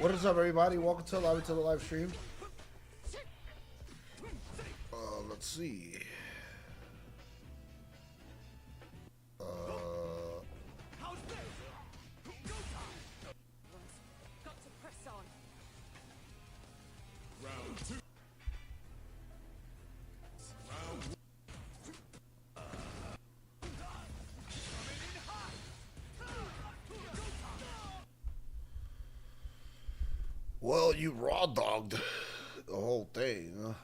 What is up, everybody? Welcome to the live stream. Let's see. Uh, well, you raw dogged the whole thing.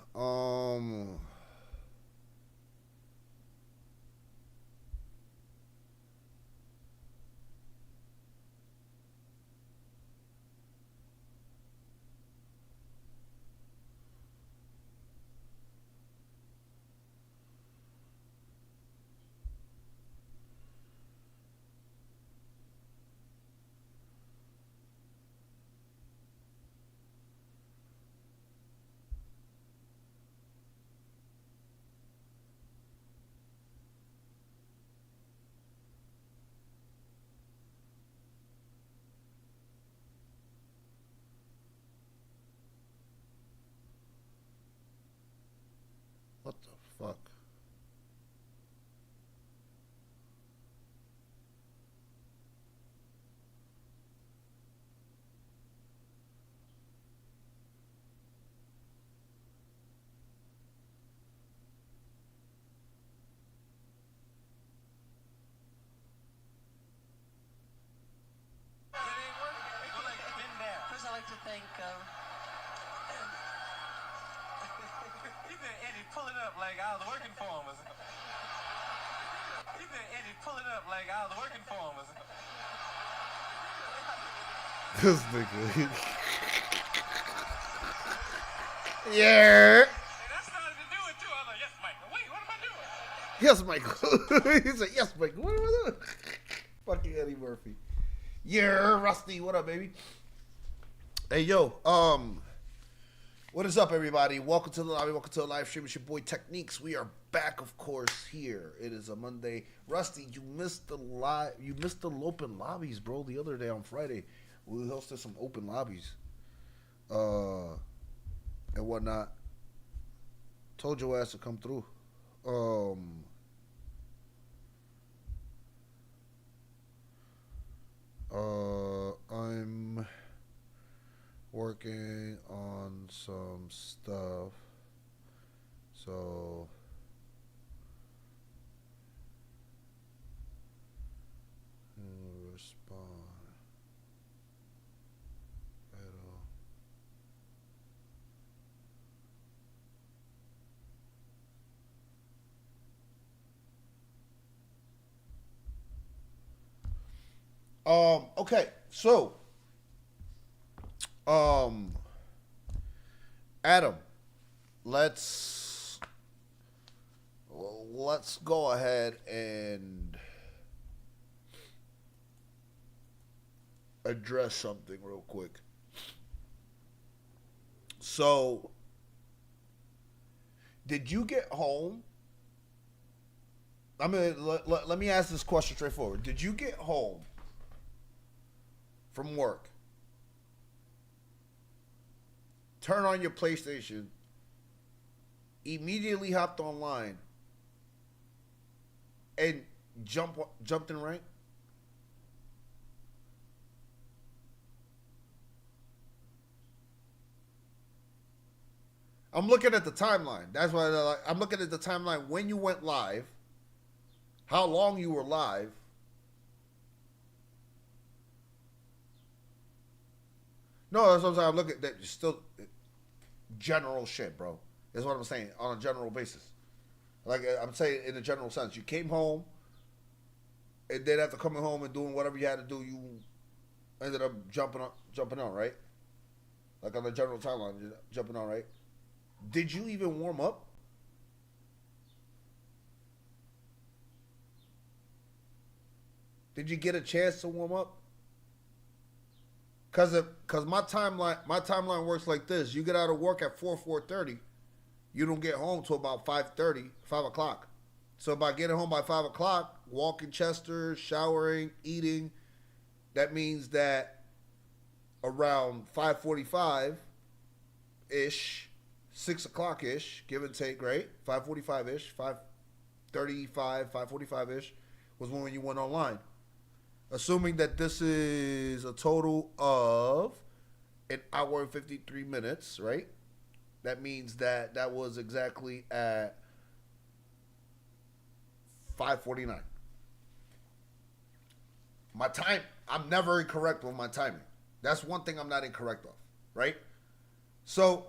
What the fuck? First, I'd like to thank. You been Eddie pulling up like I was working for him. You been Eddie pulling up like I was working for him. This nigga. Yeah. And I started to do it too. I was like, yes, Michael. Wait, what am I doing? Yes, Michael. He said, yes, Michael. What am I doing? Fucking Eddie Murphy. Yeah, Rusty. What up, baby? Hey, yo. What is up, everybody? Welcome to the lobby. Welcome to the live stream. It's your boy Techniques. We are back, of course, here. It is a Monday. Rusty, you missed the live. You missed the open lobbies, bro. The other day on Friday, we hosted some open lobbies, and whatnot. Told your ass to come through. I'm working on some stuff, so respond. Okay, so, Adam, let's go ahead and address something real quick. So, did you get home? I mean, let me ask this question straightforward. Did you get home from work, turn on your PlayStation, immediately hopped online, and jumped in rank? I'm looking at the timeline. That's why I'm looking at the timeline when you went live, how long you were live. No, that's what I'm saying. I'm looking at that. Still general shit, bro. That's what I'm saying on a general basis. Like I'm saying in a general sense, you came home, and then after coming home and doing whatever you had to do, you ended up jumping on, right? Like on the general timeline, jumping on, right? Did you even warm up? Did you get a chance to warm up? Cause my timeline works like this. You get out of work at 4:30. You don't get home till about 5:30, 5 o'clock. So by getting home by 5 o'clock, walking Chester, showering, eating, that means that around 5:45 ish, 6 o'clock ish, give and take, right? 5:45 ish, 5:35, 5:45 ish was when you went online. Assuming that this is a total of an hour and 53 minutes, right? That means that that was exactly at 5:49. My time, I'm never incorrect with my timing. That's one thing I'm not incorrect of, right? So,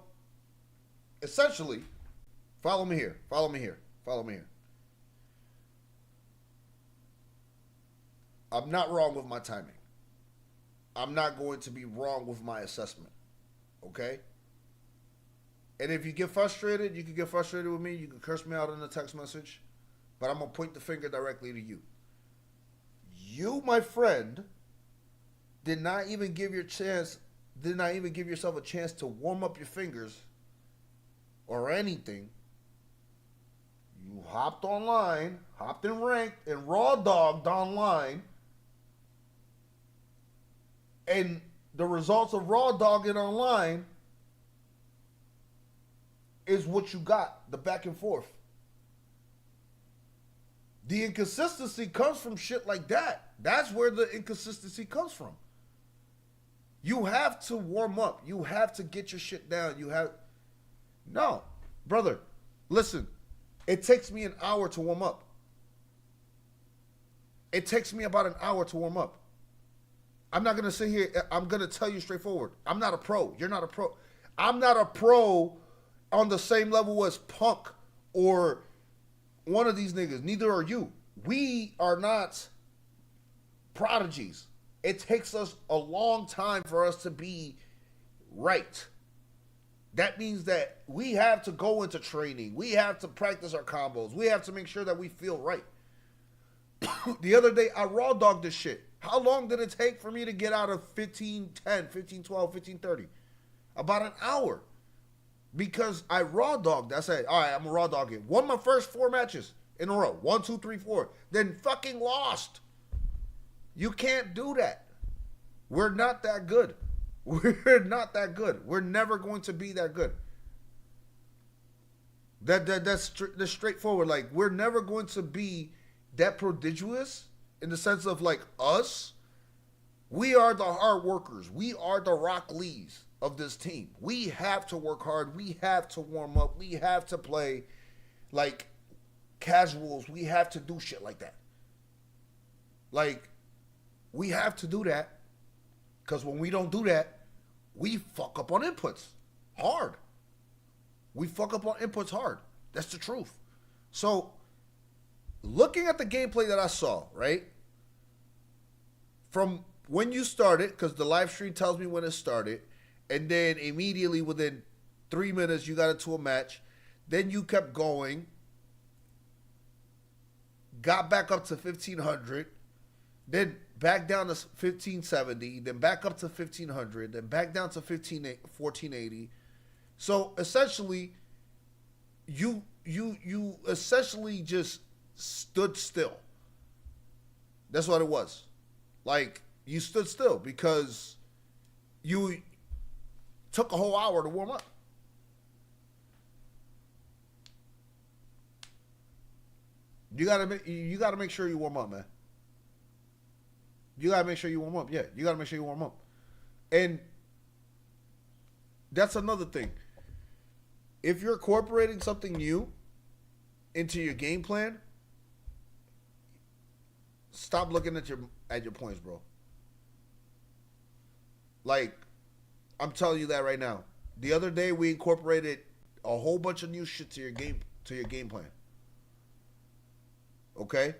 essentially, follow me here. I'm not wrong with my timing. I'm not going to be wrong with my assessment, okay? And if you get frustrated, you can get frustrated with me. You can curse me out in a text message, but I'm going to point the finger directly to you. You, my friend, did not even give yourself a chance to warm up your fingers or anything. You hopped online, hopped in ranked, and raw dogged online. And the results of raw dogging online is what you got, the back and forth. The inconsistency comes from shit like that. That's where the inconsistency comes from. You have to warm up. You have to get your shit down. No, brother, listen. It takes me an hour to warm up. It takes me about an hour to warm up. I'm not going to sit here. I'm going to tell you straightforward. I'm not a pro. You're not a pro. I'm not a pro on the same level as Punk or one of these niggas. Neither are you. We are not prodigies. It takes us a long time for us to be right. That means that we have to go into training. We have to practice our combos. We have to make sure that we feel right. The other day, I raw dogged this shit. How long did it take for me to get out of 15:10, 15:12, 15:30? About an hour. Because I raw dogged. I said, all right, I'm a raw dog it. Won my first 4 matches in a row. 1, 2, 3, 4. Then fucking lost. You can't do that. We're not that good. We're not that good. We're never going to be that good. That's straightforward. Like, we're never going to be that prodigious in the sense of, like, us. We are the hard workers. We are the Rock Lees of this team. We have to work hard. We have to warm up. We have to play like casuals. We have to do shit like that. Like, we have to do that because when we don't do that, we fuck up on inputs hard. We fuck up on inputs hard. That's the truth. So, looking at the gameplay that I saw, right? From when you started, because the live stream tells me when it started, and then immediately within 3 minutes you got into a match. Then you kept going, got back up to 1500, then back down to 1570, then back up to 1500, then back down to 1480. So essentially, you essentially just stood still. That's what it was. Like, you stood still because you took a whole hour to warm up. You gotta make sure you warm up, man. You gotta make sure you warm up. Yeah, you gotta make sure you warm up. And that's another thing. If you're incorporating something new into your game plan, stop looking at your points, bro. Like, I'm telling you that right now. The other day we incorporated a whole bunch of new shit to your game plan. Okay?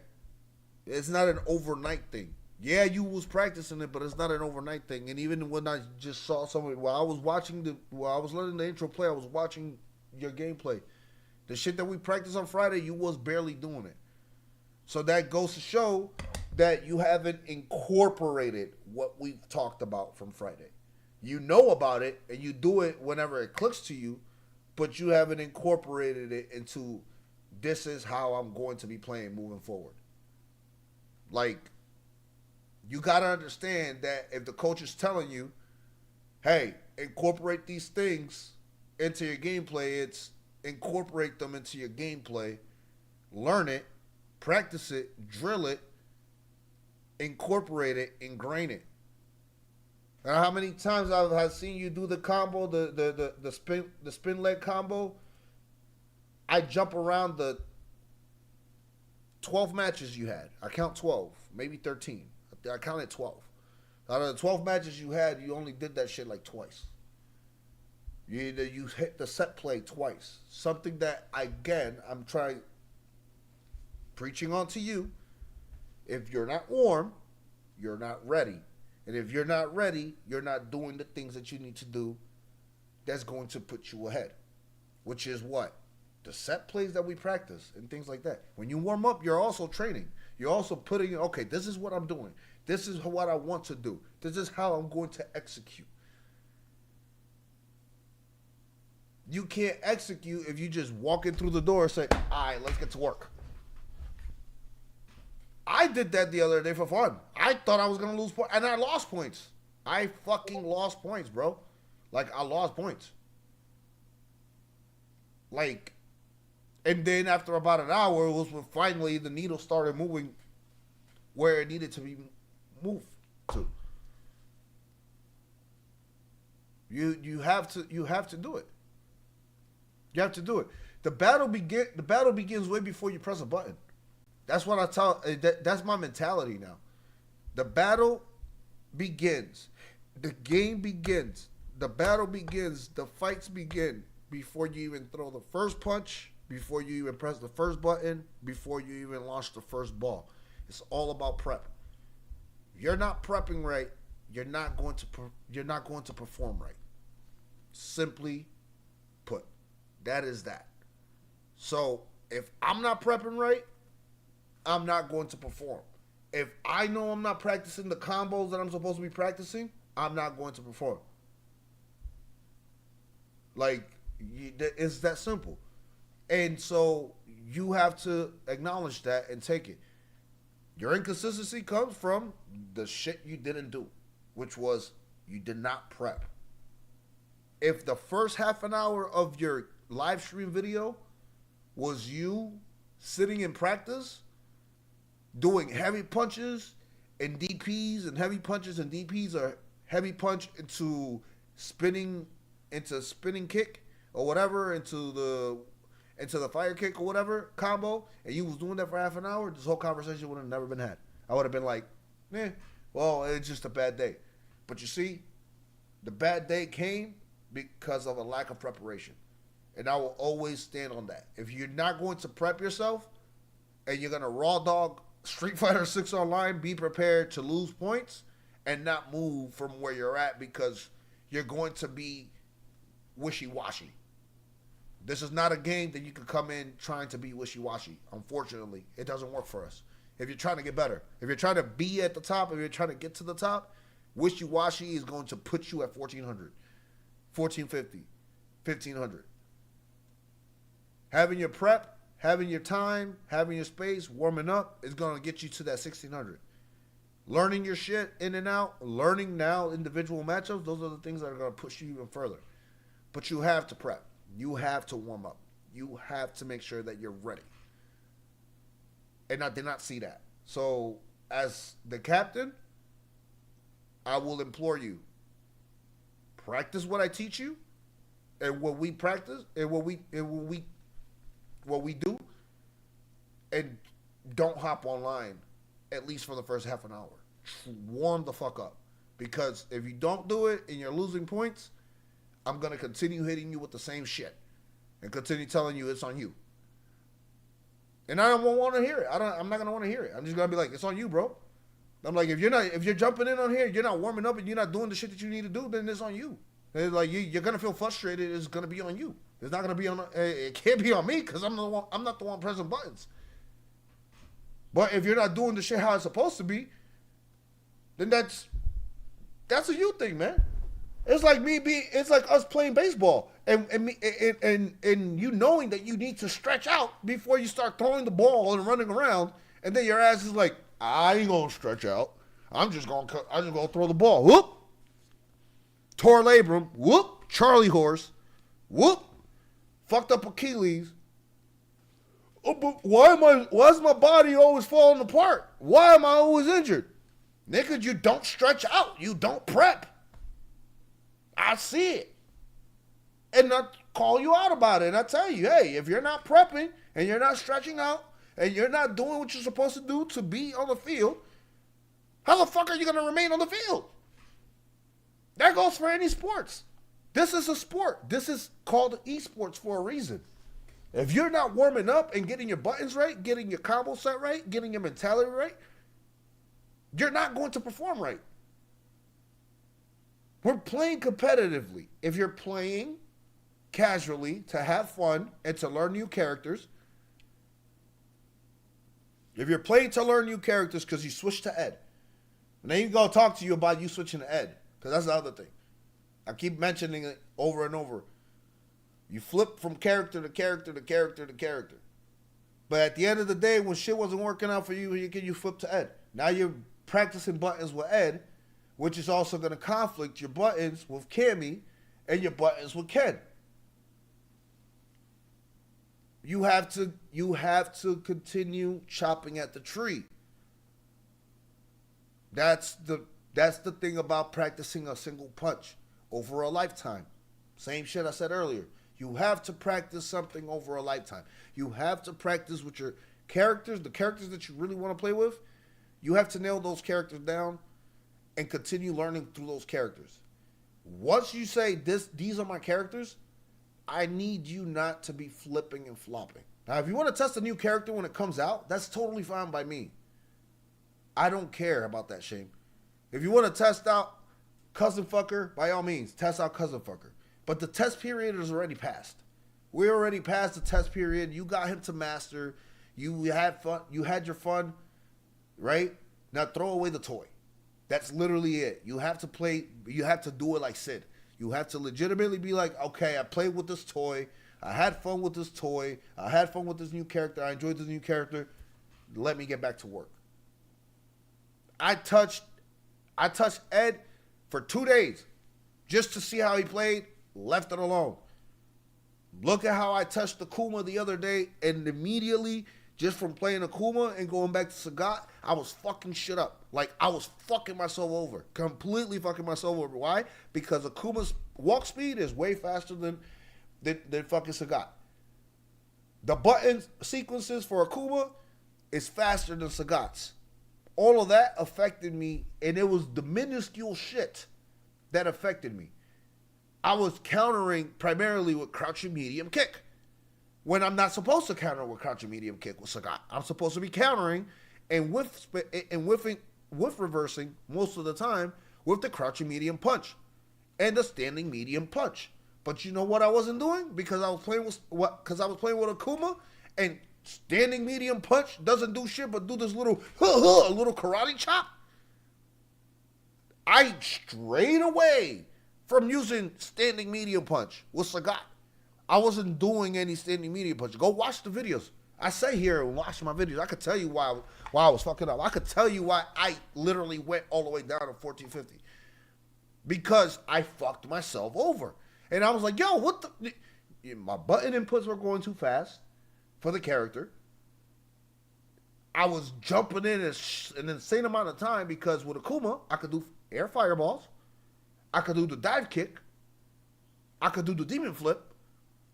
It's not an overnight thing. Yeah, you was practicing it, but it's not an overnight thing. And even when I just saw somebody, while I was letting the intro play, I was watching your gameplay. The shit that we practiced on Friday, you was barely doing it. So that goes to show that you haven't incorporated what we've talked about from Friday. You know about it, and you do it whenever it clicks to you, but you haven't incorporated it into, this is how I'm going to be playing moving forward. Like, you got to understand that if the coach is telling you, hey, incorporate these things into your gameplay. It's incorporate them into your gameplay, learn it, practice it, drill it, incorporate it, ingrain it. And how many times I've seen you do the combo, the spin leg combo? I jump around the 12 matches you had. I count 12, maybe 13. I counted 12. Out of the 12 matches you had, you only did that shit like twice. You hit the set play twice. Something that, again, I'm trying, preaching on to you. If you're not warm, you're not ready. And if you're not ready, you're not doing the things that you need to do that's going to put you ahead. Which is what? The set plays that we practice and things like that. When you warm up, you're also training. You're also putting in, okay, this is what I'm doing. This is what I want to do. This is how I'm going to execute. You can't execute if you just walk in through the door and say, all right, let's get to work. I did that the other day for fun. I thought I was going to lose points, and I lost points. I fucking lost points, bro. Like, I lost points. Like, and then after about an hour, it was when finally the needle started moving where it needed to be moved to. You have to do it. You have to do it. The battle begins way before you press a button. That's what I tell. That's my mentality now. The battle begins. The game begins. The battle begins. The fights begin before you even throw the first punch, before you even press the first button, before you even launch the first ball. It's all about prep. If you're not prepping right, you're not going to perform right. Simply put, that is that. So if I'm not prepping right, I'm not going to perform. If I know I'm not practicing the combos that I'm supposed to be practicing, I'm not going to perform. Like, it's that simple. And so you have to acknowledge that and take it. Your inconsistency comes from the shit you didn't do, which was you did not prep. If the first half an hour of your live stream video was you sitting in practice, doing heavy punches and DPs, and heavy punches and DPs are heavy punch into spinning kick or whatever, into the fire kick or whatever combo, and you was doing that for half an hour, this whole conversation would have never been had. I would have been like, well, it's just a bad day. But you see, the bad day came because of a lack of preparation. And I will always stand on that. If you're not going to prep yourself and you're going to raw dog Street Fighter 6 online, be prepared to lose points and not move from where you're at because you're going to be wishy-washy. This is not a game that you can come in trying to be wishy-washy. Unfortunately, it doesn't work for us. If you're trying to get better, if you're trying to be at the top, if you're trying to get to the top, wishy-washy is going to put you at 1,400, 1,450, 1,500. Having your prep, having your time, having your space, warming up is going to get you to that 1,600. Learning your shit in and out, learning now individual matchups, those are the things that are going to push you even further. But you have to prep. You have to warm up. You have to make sure that you're ready. And I did not see that. So, as the captain, I will implore you, practice what I teach you, and what we practice, and what we do, and don't hop online, at least for the first half an hour. Warm the fuck up. Because if you don't do it and you're losing points, I'm going to continue hitting you with the same shit and continue telling you it's on you. And I don't want to hear it. I'm not going to want to hear it. I'm just going to be like, it's on you, bro. I'm like, if you're jumping in on here, you're not warming up and you're not doing the shit that you need to do, then it's on you. And like, you're going to feel frustrated. It's going to be on you. It's not going to be on, it can't be on me because I'm not the one pressing buttons. But if you're not doing the shit how it's supposed to be, then that's a you thing, man. It's like it's like us playing baseball and you knowing that you need to stretch out before you start throwing the ball and running around, and then your ass is like, I ain't gonna stretch out. I'm just gonna throw the ball. Whoop. tore labrum, whoop, Charlie horse, whoop, fucked up Achilles. Oh, but why's my body always falling apart? Why am I always injured? Nigga, you don't stretch out. You don't prep. I see it. And I call you out about it. And I tell you, hey, if you're not prepping and you're not stretching out and you're not doing what you're supposed to do to be on the field, how the fuck are you going to remain on the field? That goes for any sports. This is a sport. This is called esports for a reason. If you're not warming up and getting your buttons right, getting your combo set right, getting your mentality right, you're not going to perform right. We're playing competitively. If you're playing casually to have fun and to learn new characters, if you're playing to learn new characters because you switch to Ed, and then you go talk to you about you switching to Ed, because that's the other thing. I keep mentioning it over and over. You flip from character to character to character to character. But at the end of the day, when shit wasn't working out for you, you flip to Ed. Now you're practicing buttons with Ed, which is also going to conflict your buttons with Cammy and your buttons with Ken. You have to continue chopping at the tree. That's the thing about practicing a single punch over a lifetime. Same shit I said earlier. You have to practice something over a lifetime. You have to practice with your characters, the characters that you really want to play with. You have to nail those characters down and continue learning through those characters. Once you say these are my characters, I need you not to be flipping and flopping. Now, if you want to test a new character when it comes out, that's totally fine by me. I don't care about that, Shane. If you want to test out Cousin Fucker, by all means, test out Cousin Fucker. But the test period is already passed. We're already past the test period. You got him to master. You had fun. You had your fun, right? Now throw away the toy. That's literally it. You have to play. You have to do it like Sid. You have to legitimately be like, okay, I played with this toy. I had fun with this toy. I had fun with this new character. I enjoyed this new character. Let me get back to work. I touched Ed for 2 days just to see how he played. Left it alone. Look at how I touched Akuma the other day, and immediately, just from playing Akuma and going back to Sagat, I was fucking shit up. Like, I was fucking myself over. Completely fucking myself over. Why? Because Akuma's walk speed is way faster than fucking Sagat. The button sequences for Akuma is faster than Sagat's. All of that affected me, and it was the minuscule shit that affected me. I was countering primarily with crouching medium kick when I'm not supposed to counter with crouching medium kick with Sagat. I'm supposed to be countering and with reversing most of the time with the crouching medium punch and the standing medium punch. But you know what I wasn't doing? Because I was playing with Akuma, and standing medium punch doesn't do shit but do this little karate chop. I strayed away from using standing medium punch with Sagat. I wasn't doing any standing medium punch. Go watch the videos. I say here and watch my videos. I could tell you why I was fucking up. I could tell you why I literally went all the way down to 1450. Because I fucked myself over. And I was like, yo, what the... My button inputs were going too fast for the character. I was jumping in an insane amount of time because with Akuma, I could do air fireballs. I could do the dive kick. I could do the demon flip.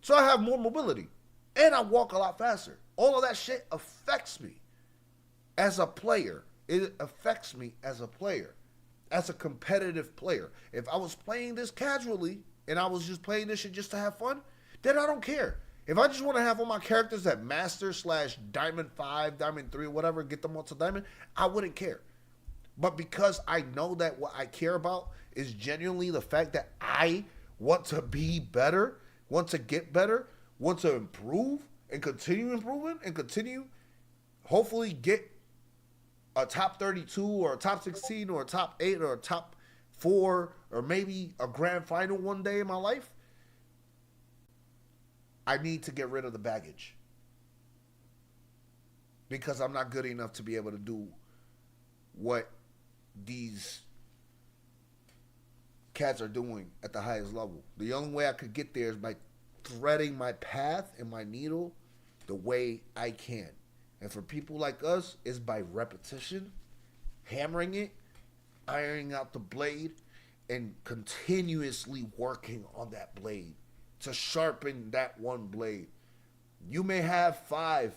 So I have more mobility. And I walk a lot faster. All of that shit affects me as a player. It affects me as a player. As a competitive player. If I was playing this casually and I was just playing this shit just to have fun, then I don't care. If I just want to have all my characters at Master / Diamond 5, Diamond 3, whatever, get them all to Diamond, I wouldn't care. But because I know that what I care about is genuinely the fact that I want to be better, want to get better, want to improve and continue improving and continue, hopefully get a top 32 or a top 16 or a top 8 or a top 4 or maybe a grand final one day in my life, I need to get rid of the baggage. Because I'm not good enough to be able to do what these cats are doing at the highest level. The only way I could get there is by threading my path and my needle the way I can. And for people like us, it's by repetition, hammering it, ironing out the blade, and continuously working on that blade to sharpen that one blade. You may have 5,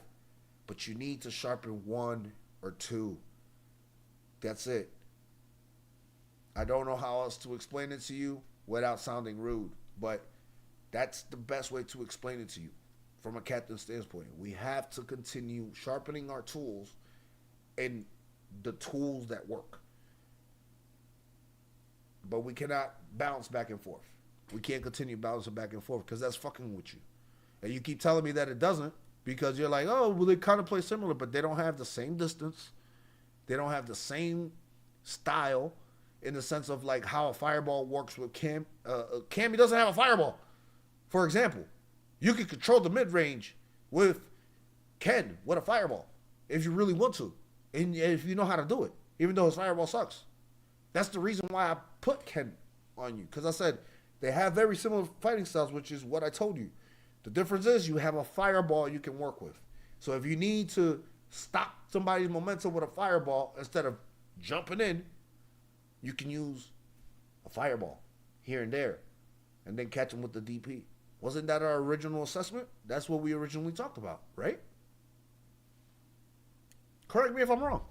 but you need to sharpen 1 or 2. That's it. I don't know how else to explain it to you without sounding rude, but that's the best way to explain it to you from a captain's standpoint. We have to continue sharpening our tools and the tools that work. But we cannot bounce back and forth. We can't continue bouncing back and forth because that's fucking with you. And you keep telling me that it doesn't because you're like, oh, well, they kind of play similar, but they don't have the same distance. They don't have the same style in the sense of like how a fireball works with Cam. Cammy doesn't have a fireball. For example, you can control the mid-range with Ken with a fireball if you really want to. And if you know how to do it, even though his fireball sucks. That's the reason why I put Ken on you. Because I said they have very similar fighting styles, which is what I told you. The difference is you have a fireball you can work with. So if you need to stop somebody's momentum with a fireball instead of jumping in, you can use a fireball here and there and then catch them with the DP. Wasn't that our original assessment? That's what we originally talked about, right? Correct me if I'm wrong.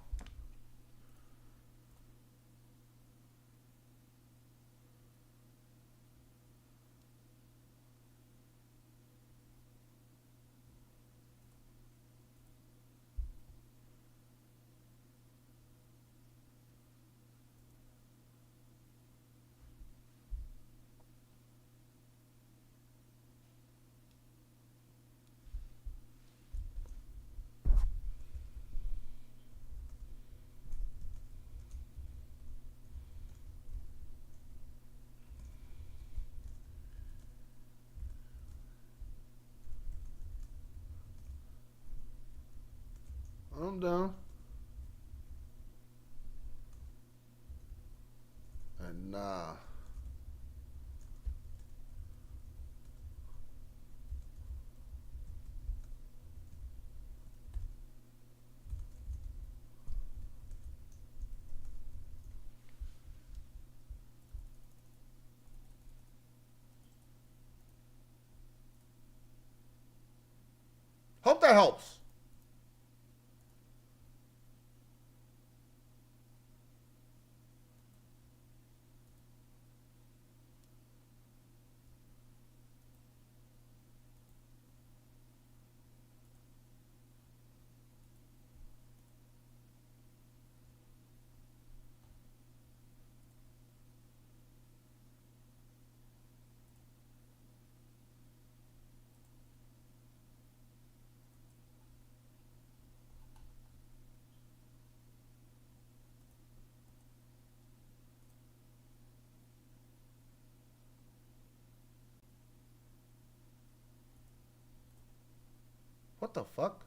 I'm down. And nah. Hope that helps. What the fuck?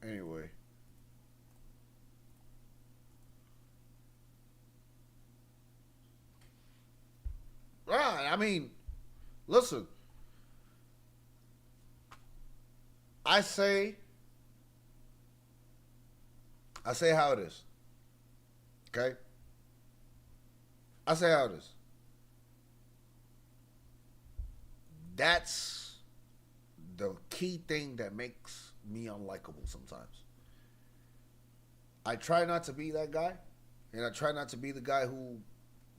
Anyway. Right, I mean, listen. I say how it is. Okay? I say how it is. That's the key thing that makes me unlikable sometimes. I try not to be that guy, and I try not to be the guy who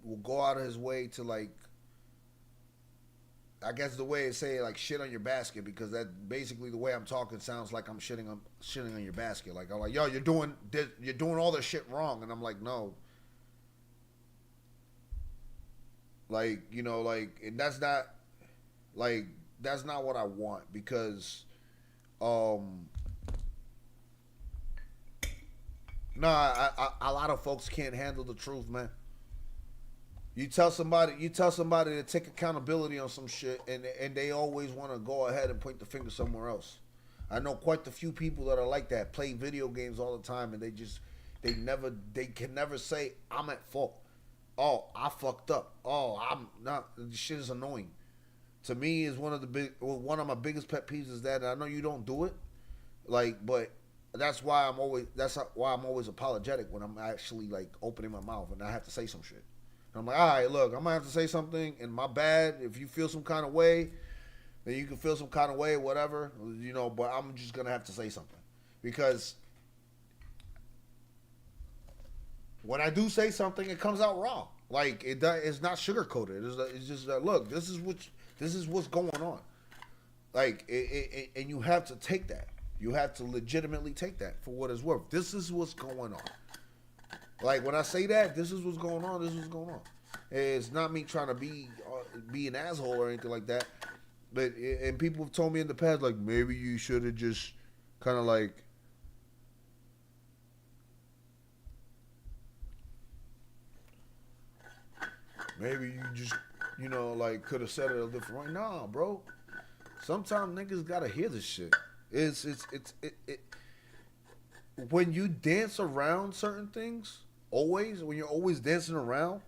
will go out of his way to like, I guess the way to say it, like shit on your basket, because that basically the way I'm talking sounds like I'm shitting on your basket. Like I'm like, yo, you're doing all this shit wrong, and I'm like, no. Like, you know, like, and that's not what I want, because Nah, a lot of folks can't handle the truth, man. You tell somebody to take accountability on some shit, and they always want to go ahead and point the finger somewhere else. I know quite a few people that are like that, play video games all the time, and they can never say I'm at fault. Oh, I fucked up. Oh, I'm not. This shit is annoying. To me, is one of my biggest pet peeves is that, and I know you don't do it, like, but that's why I'm always apologetic when I'm actually like opening my mouth and I have to say some shit. And I'm like, all right, look, I'm gonna have to say something, and my bad. If you feel some kind of way, then you can feel some kind of way, whatever, you know. But I'm just gonna have to say something because when I do say something, it comes out raw. Like it's not sugar coated. It's just look, this is what's going on. Like and you have to take that. You have to legitimately take that for what it's worth. This is what's going on. Like when I say that, this is what's going on. This is what's going on. It's not me trying to be an asshole or anything like that. But and people have told me in the past, like maybe you should have just kind of like maybe you just like could have said it a different way. Nah, bro. Sometimes niggas gotta hear this shit. It's when you dance around certain things, always when you're always dancing around,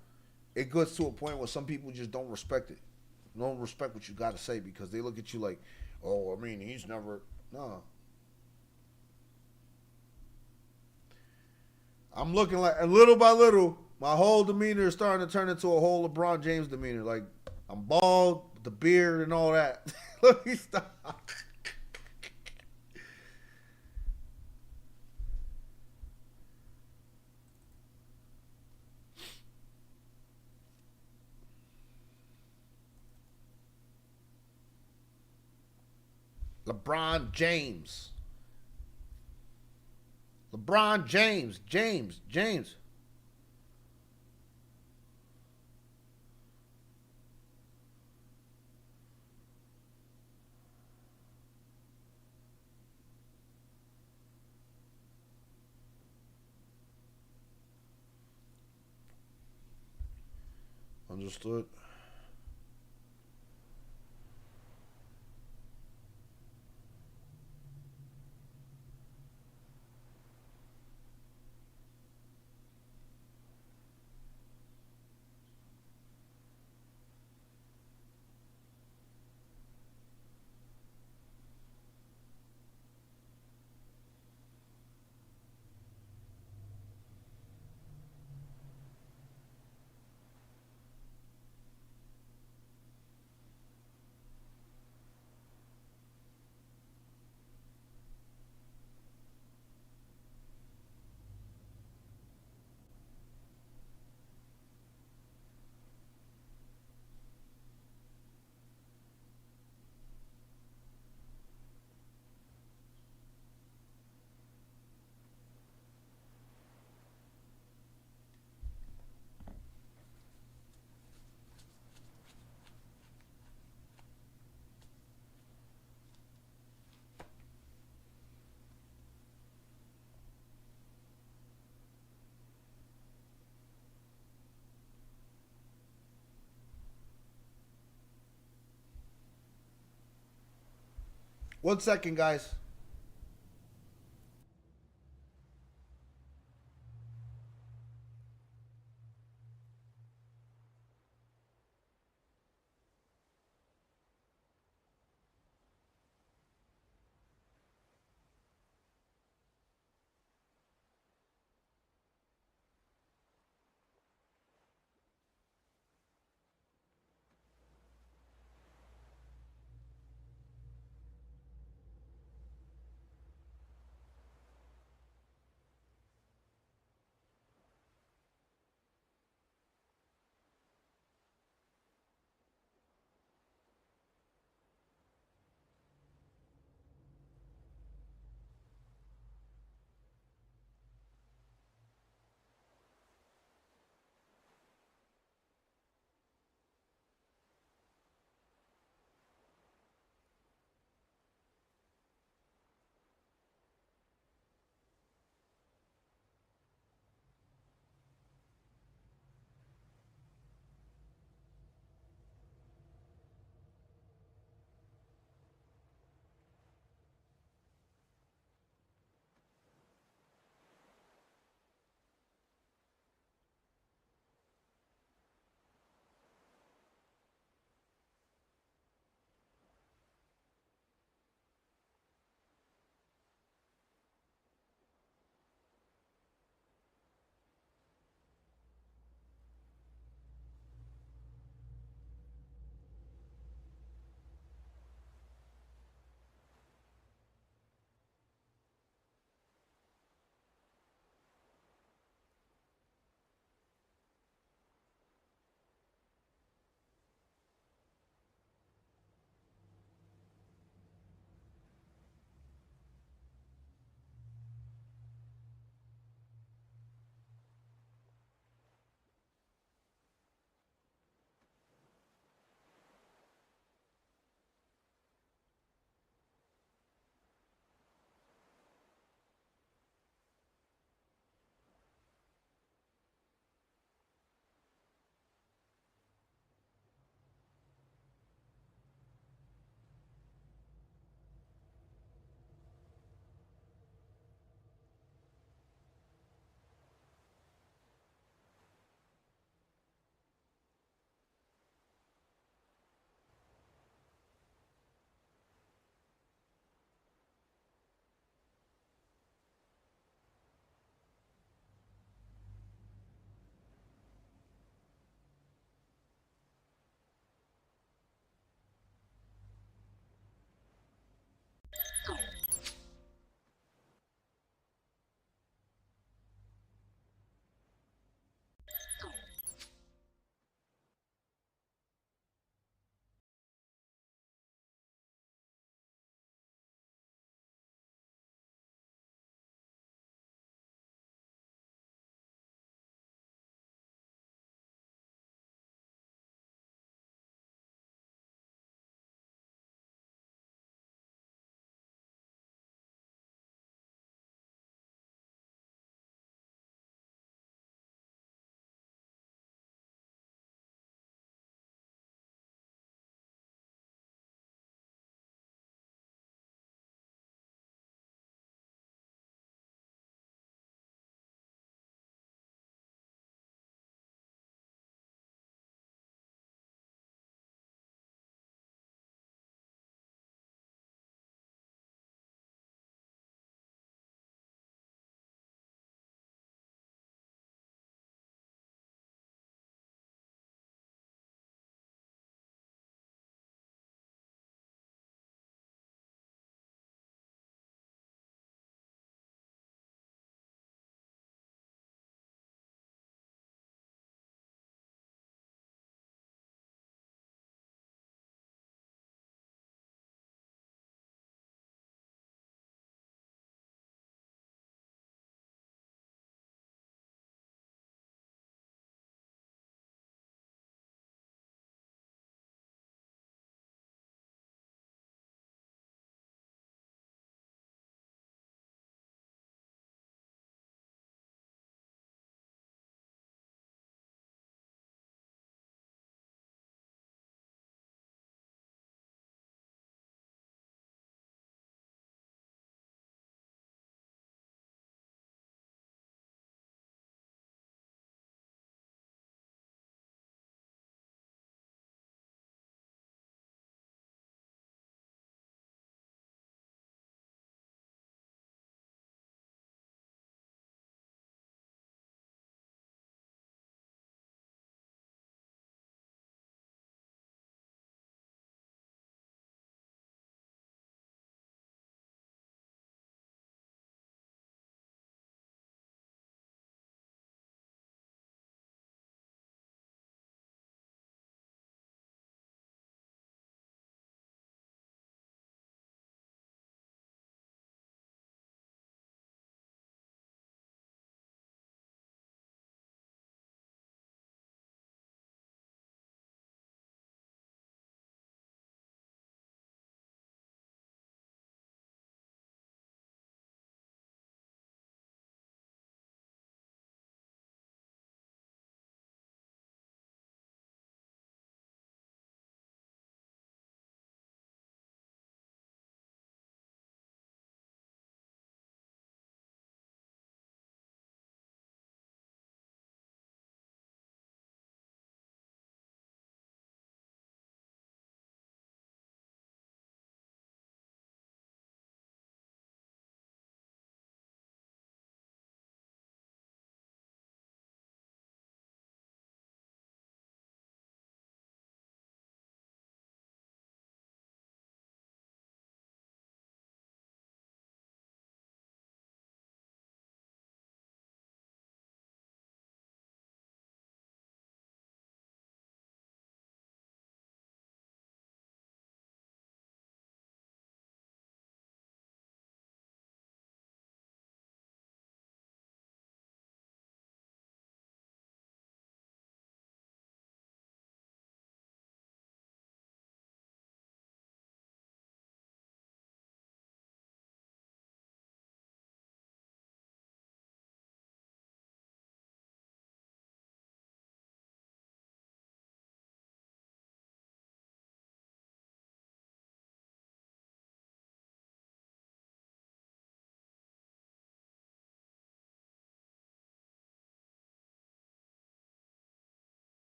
it gets to a point where some people just don't respect it. Don't respect what you got to say because they look at you like, oh, I mean, he's never. No, I'm looking like, and little by little, my whole demeanor is starting to turn into a whole LeBron James demeanor. Like I'm bald, with the beard and all that. Let me stop. LeBron James. LeBron James. James. Understood. One second, guys.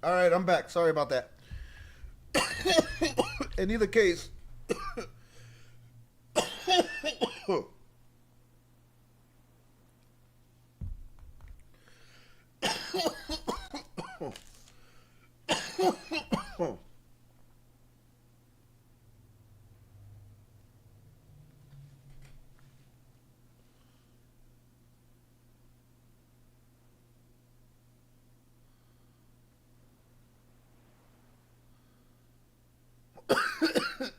All right, I'm back. Sorry about that. In either case,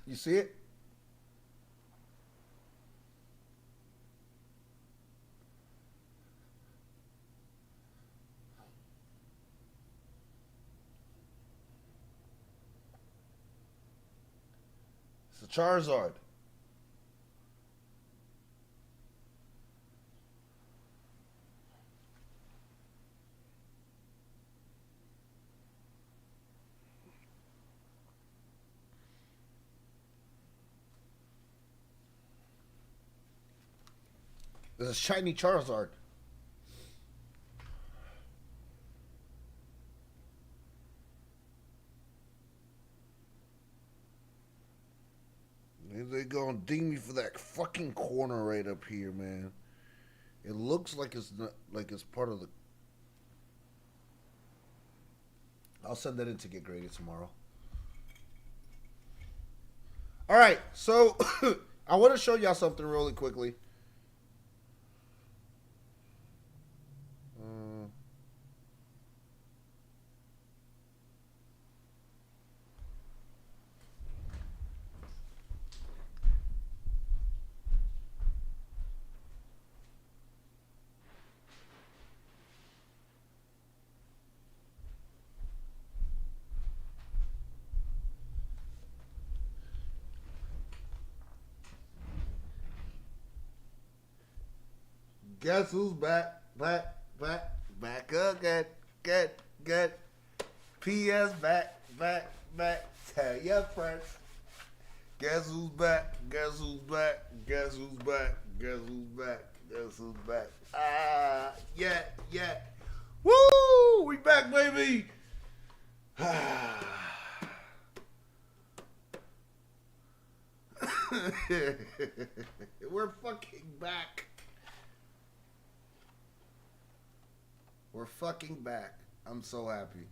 you see it? It's a Charizard. It's a shiny Charizard. They're gonna ding me for that fucking corner right up here, man. It looks like it's not like it's part of the. I'll send that in to get graded tomorrow. All right, so I want to show y'all something really quickly. Guess who's back again, good. PS back. Tell your friends. Guess who's back? Guess who's back? Guess who's back? Guess who's back? Guess who's back? Yeah. Woo! We back, baby. We're fucking back. We're fucking back. I'm so happy.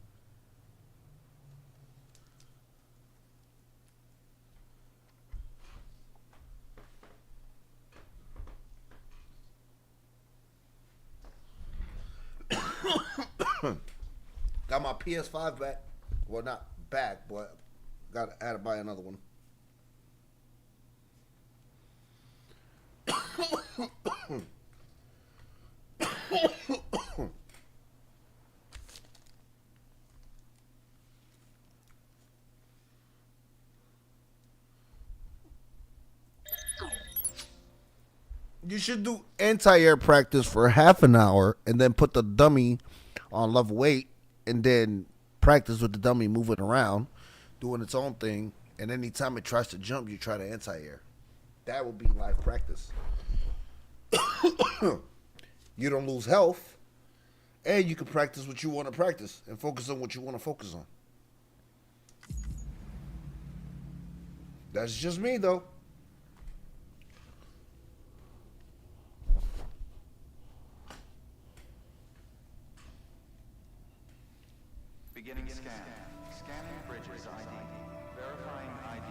Got my PS5 back. Well, not back, but had to buy another one. You should do anti-air practice for half an hour and then put the dummy on level 8 and then practice with the dummy moving around, doing its own thing. And anytime it tries to jump, you try to anti-air. That would be live practice. You don't lose health, and you can practice what you want to practice and focus on what you want to focus on. That's just me, though. Beginning scan. Scanning bridges ID. Verifying ID.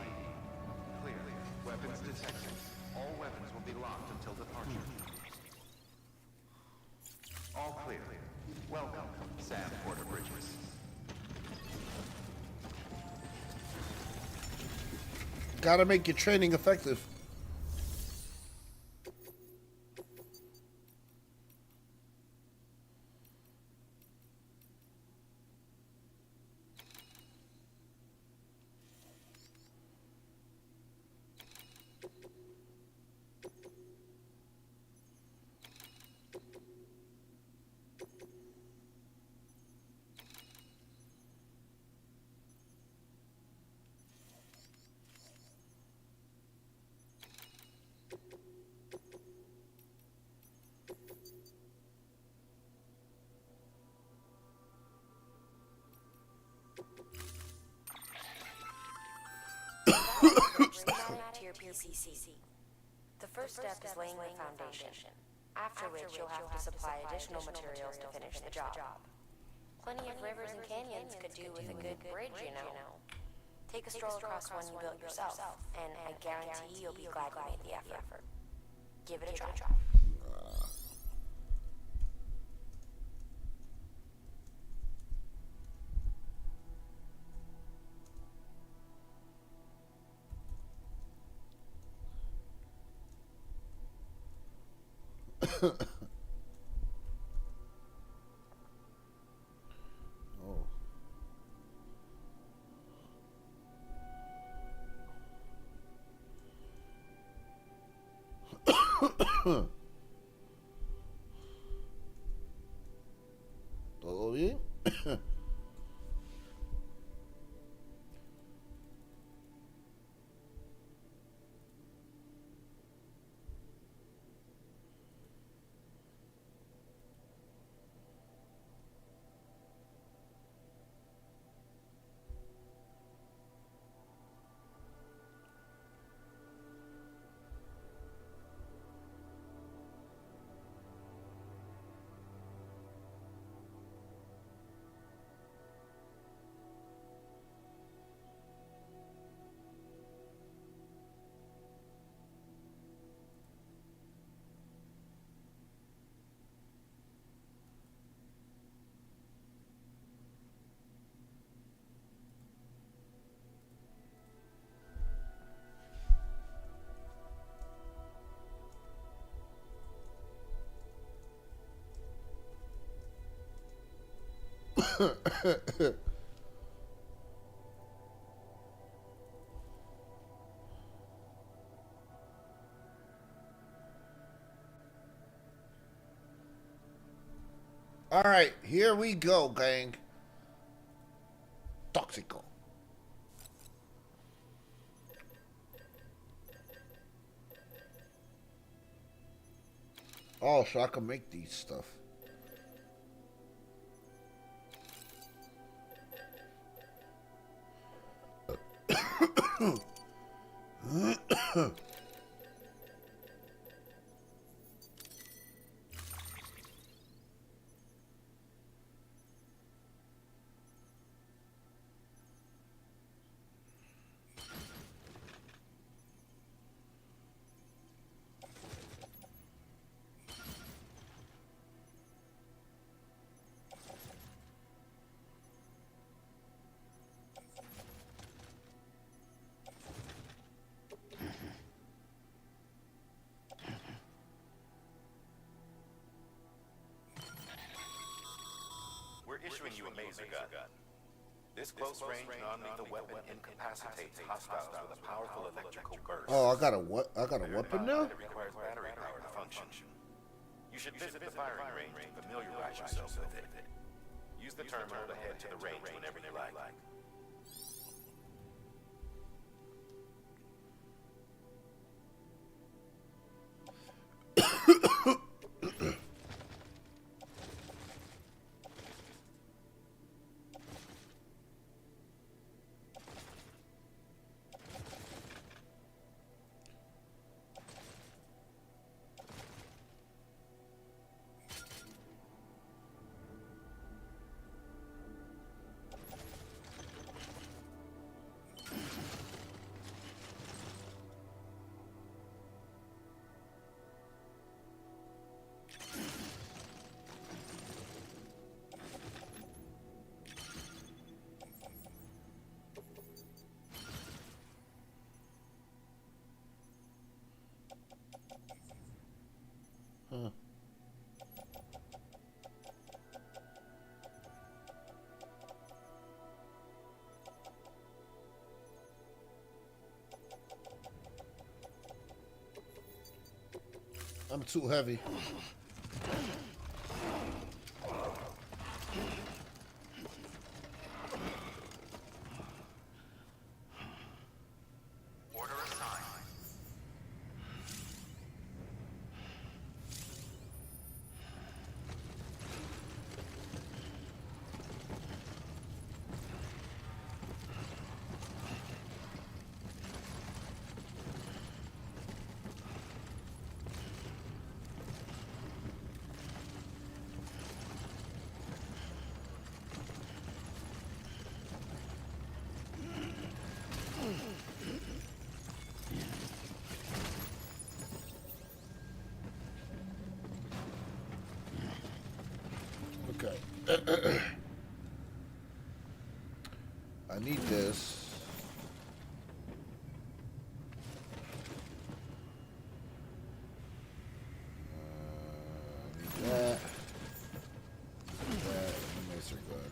Clear. Weapons detected. All weapons will be locked until departure. All clear. Welcome, Sam Porter Bridges. Gotta make your training effective. The first step is laying the foundation, after which you'll have to supply additional materials to finish the job. Plenty of rivers and canyons could do with a good bridge, you know. Take a stroll across one you built yourself, and I guarantee you'll be glad you made the effort. Give it a try. ¿Todo bien? All right, here we go, gang. Toxico. Oh, so I can make these stuff. We're issuing you a laser gun. This close-range non-lethal weapon incapacitates hostiles with a powerful electrical burst. Oh, I got a what? I got a weapon now? It requires battery power to function. You should visit the firing range to familiarize yourself with it. Use the terminal to head to the range whenever you like. Huh. I'm too heavy. Order assigned. Okay. I need this. I need that. That. Nice are good.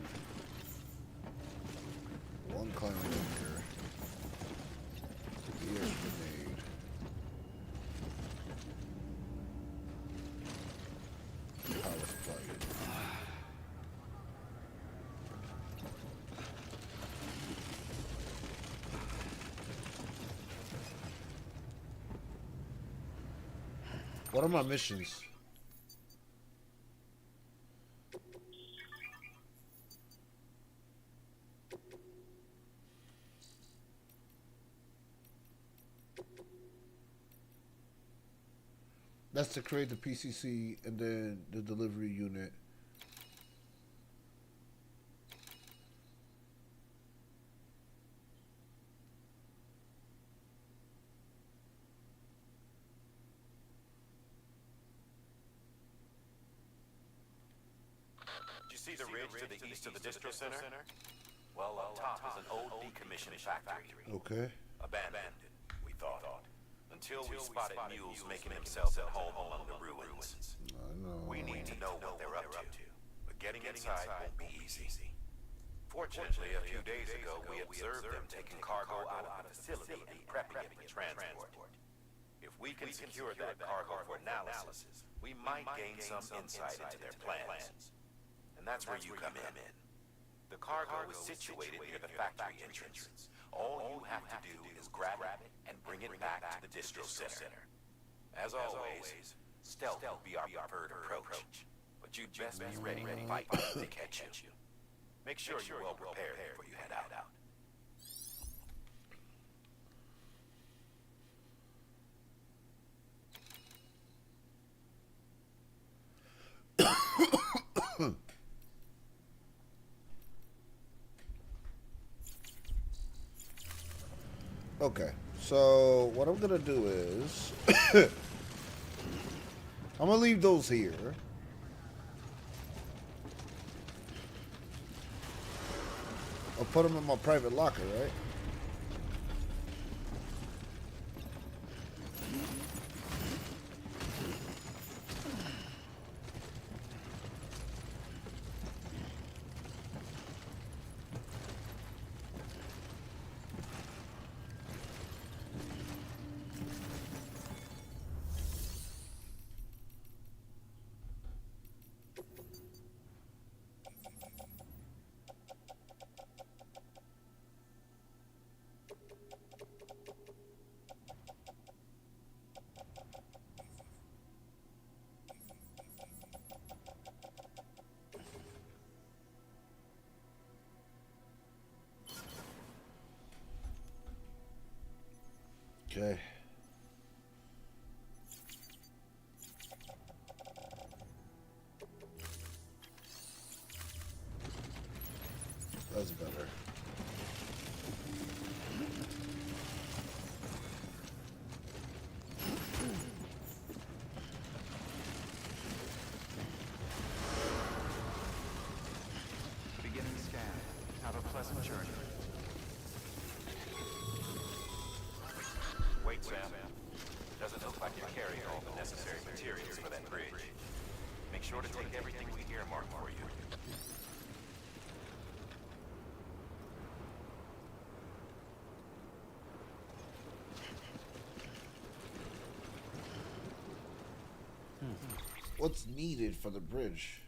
One climbing anchor. Here's grenade. Power supply. What are my missions? That's to create the PCC and then the delivery unit. You see the ridge to the east of the distro center? Well, up top is an old decommissioned factory. Okay. Abandoned, we thought. Until we spotted mules making themselves at home among the ruins. I know. We need to know what they're up to. But getting inside won't be easy. Fortunately, a few days ago, we observed them taking cargo out of the facility and prepping it for transport. If we can secure that cargo for analysis, we might gain some insight into their plans. And that's where you come in. The cargo is situated near the factory entrance. All you have to do is grab it and bring it back to the distro center. As always, stealth will be our preferred approach. But you'd best be ready to fight if they catch you. Make sure you're well prepared before you head out. Okay, so what I'm gonna do is I'm gonna leave those here. I'll put them in my private locker, right? Okay. That's better. Beginning scan. Have a pleasant journey. Wait, Sam. Doesn't look like you're carrying all the necessary materials for that bridge. Make sure to take everything we earmarked for you. What's needed for the bridge?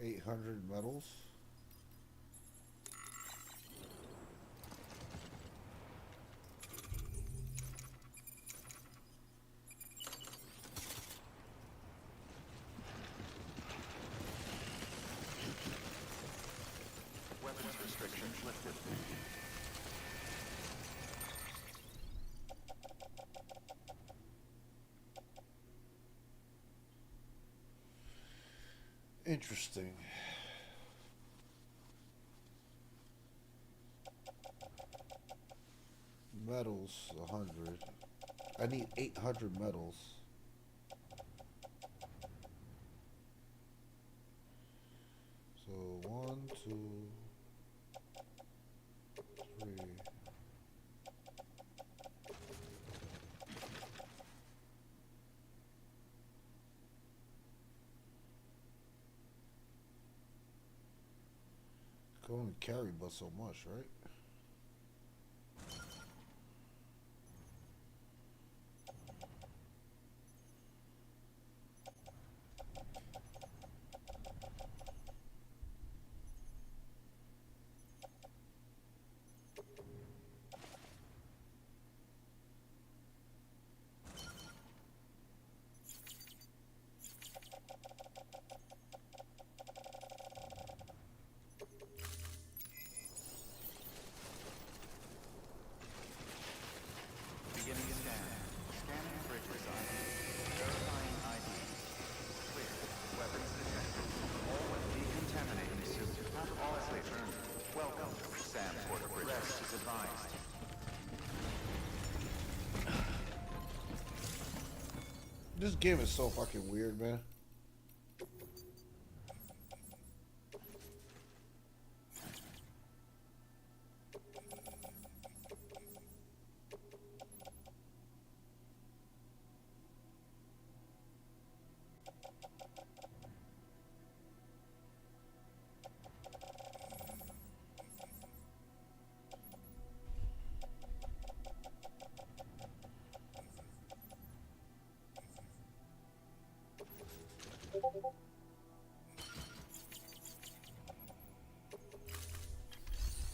800 metals. Weapons restrictions lifted. Interesting. Metals, 100. I need 800 metals. So 1, 2, 3. Can only carry but so much, right? Beginning scan. Scanning bridges ID. Verifying ID. Clear. Weapons detected. All decontaminating suit. All clear. Welcome. Sam Porter Bridge. Rest is advised. This game is so fucking weird, man.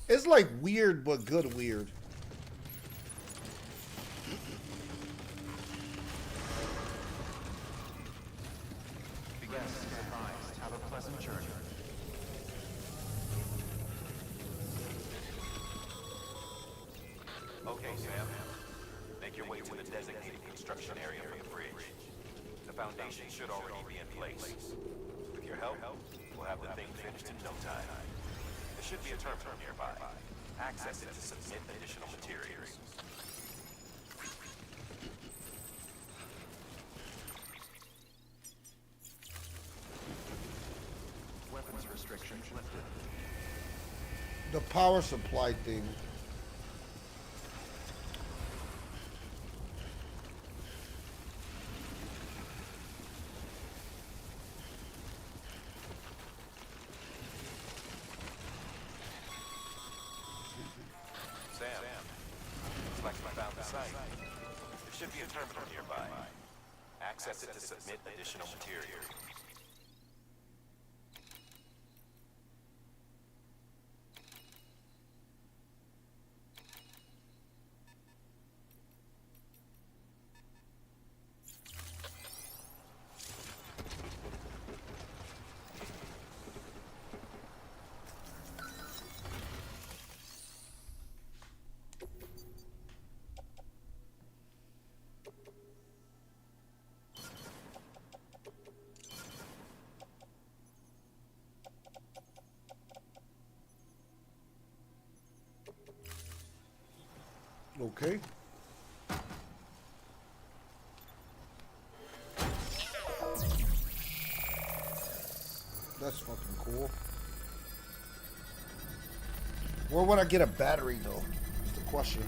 It's like weird but good weird. Rest is advised. Have a pleasant journey. Okay, Sam. Make your way to the designated construction area for the bridge. The foundation should already be in place. With your help, we'll have the thing finished in no time. There should be a terminal nearby. Access it to submit additional materials. Weapons restrictions lifted. The power supply thing. Sam, looks like we found the site. There should be a terminal nearby. Access it to submit additional materials. Okay. That's fucking cool. Where would I get a battery though? That's the question.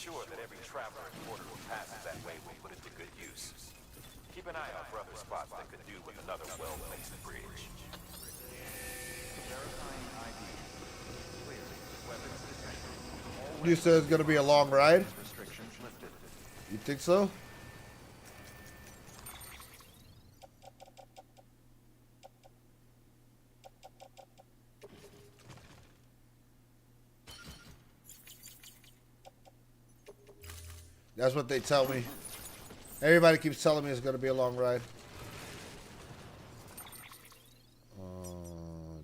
sure that every traveler and porter who passes that way will put it to good use. Keep an eye out for other spots that could do with another well-placed bridge. Verifying ID. Clear. Weapons detected. All You said it's gonna be a long ride? restrictions lifted. You think so? That's what they tell me. Everybody keeps telling me it's gonna be a long ride.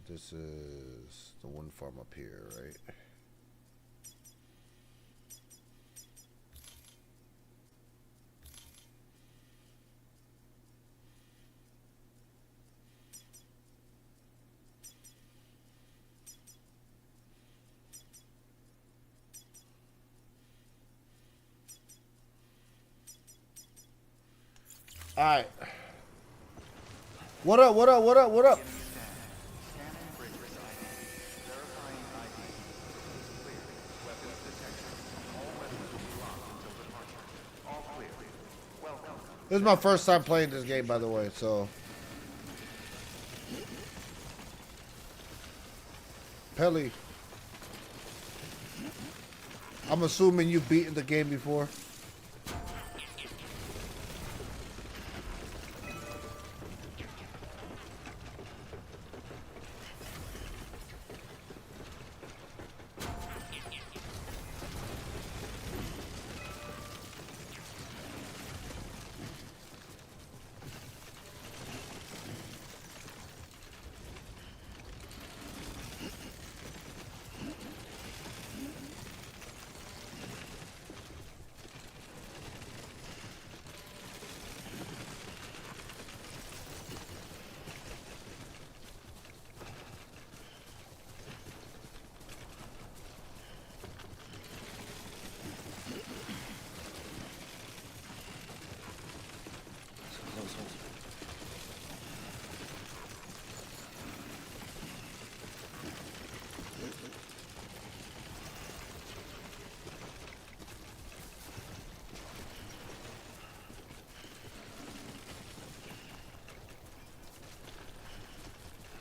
This is the wind farm up here, right? All right. What up? What up? What up? What up? Scanning bridges ID. Verifying ID. Clear. Weapons detected. All weapons will be locked until departure. All clear. Welcome. This is my first time playing this game, by the way. So, Pelly, I'm assuming you've beaten the game before.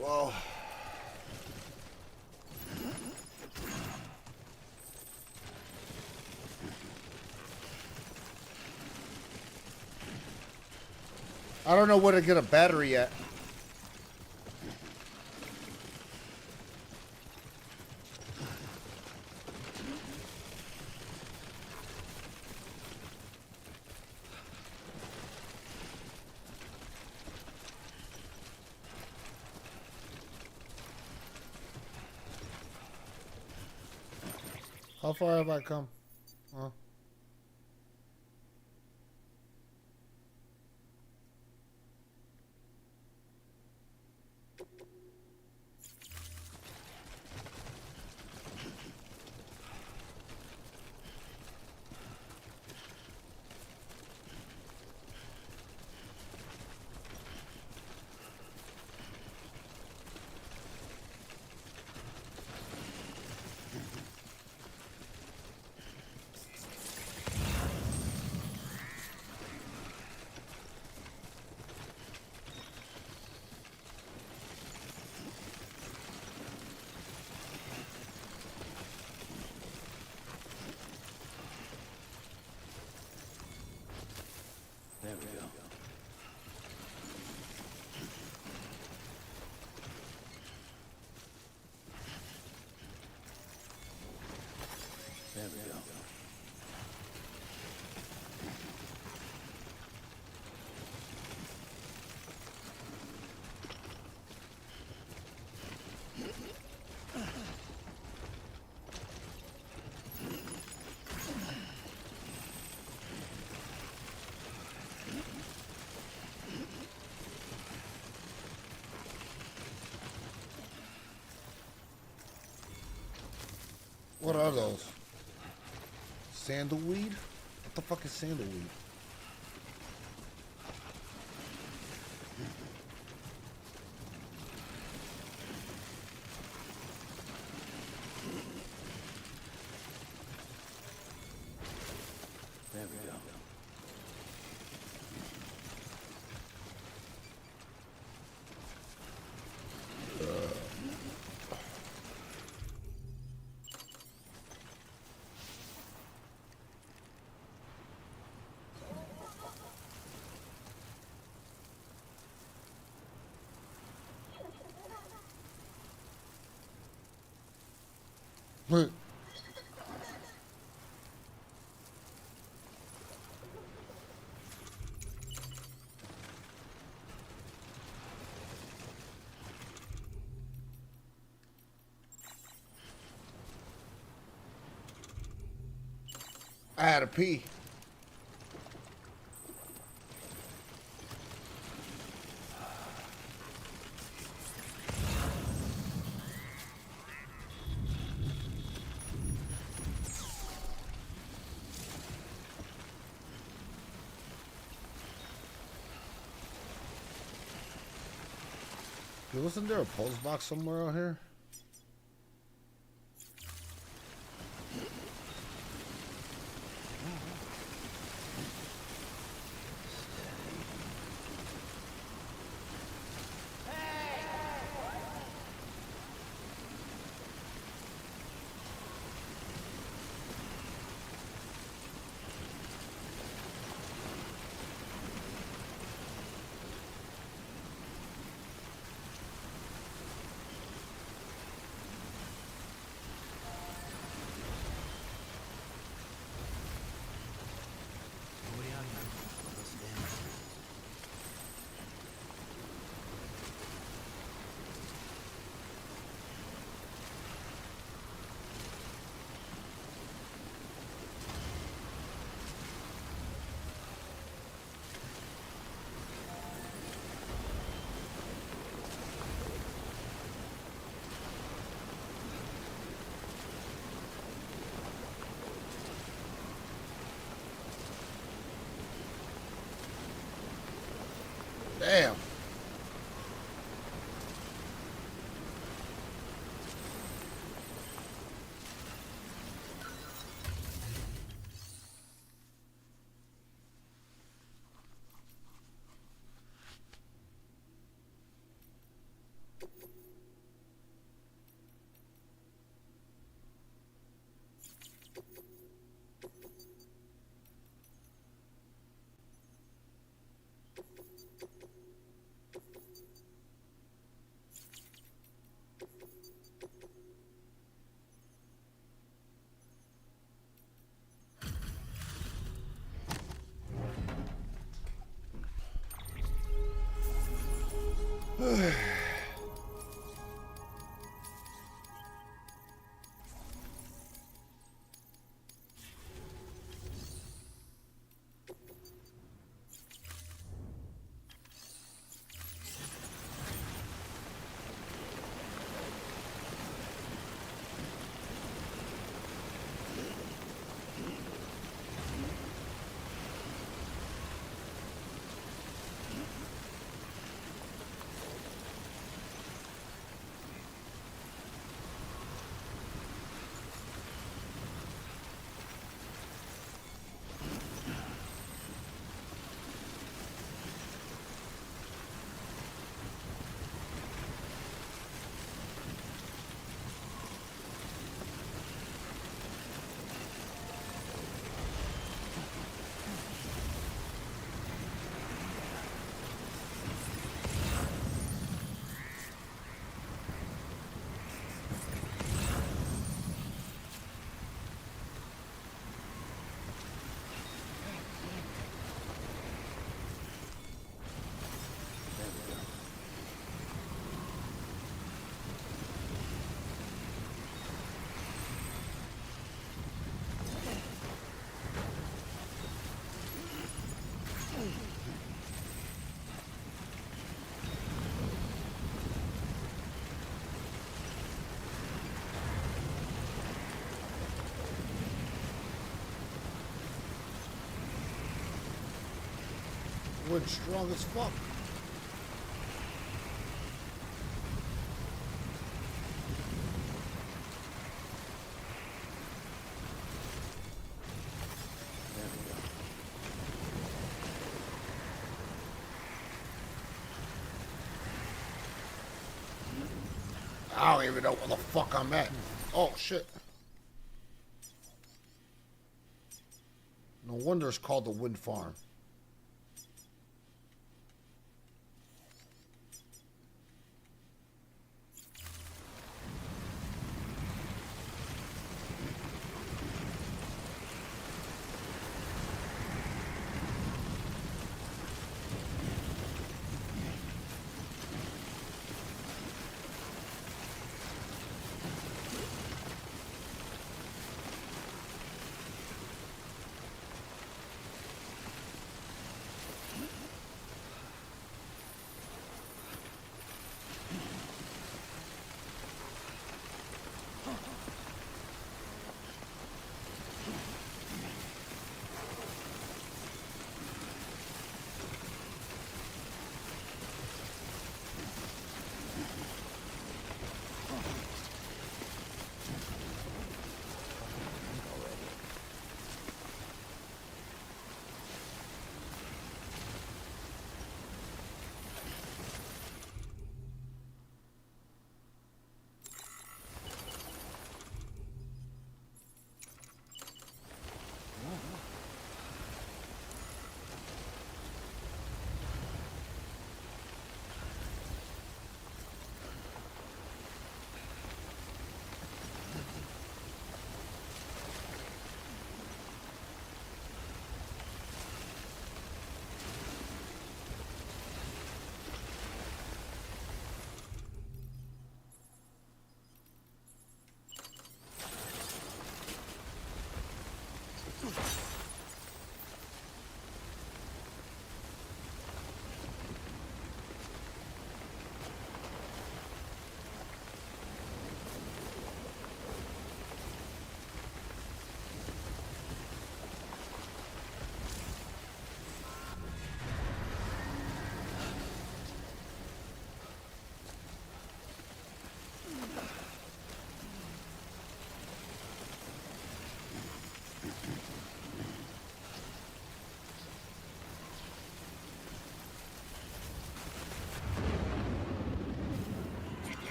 Well, I don't know where to get a battery at. How far have I come? Huh? There we go. There we go. What are those? Sandalweed? What the fuck is sandalweed? I had to pee. Dude, wasn't there a pulse box somewhere out here? Damn. Wood strong as fuck. I don't even know where the fuck I'm at. Oh shit. No wonder it's called the wind farm.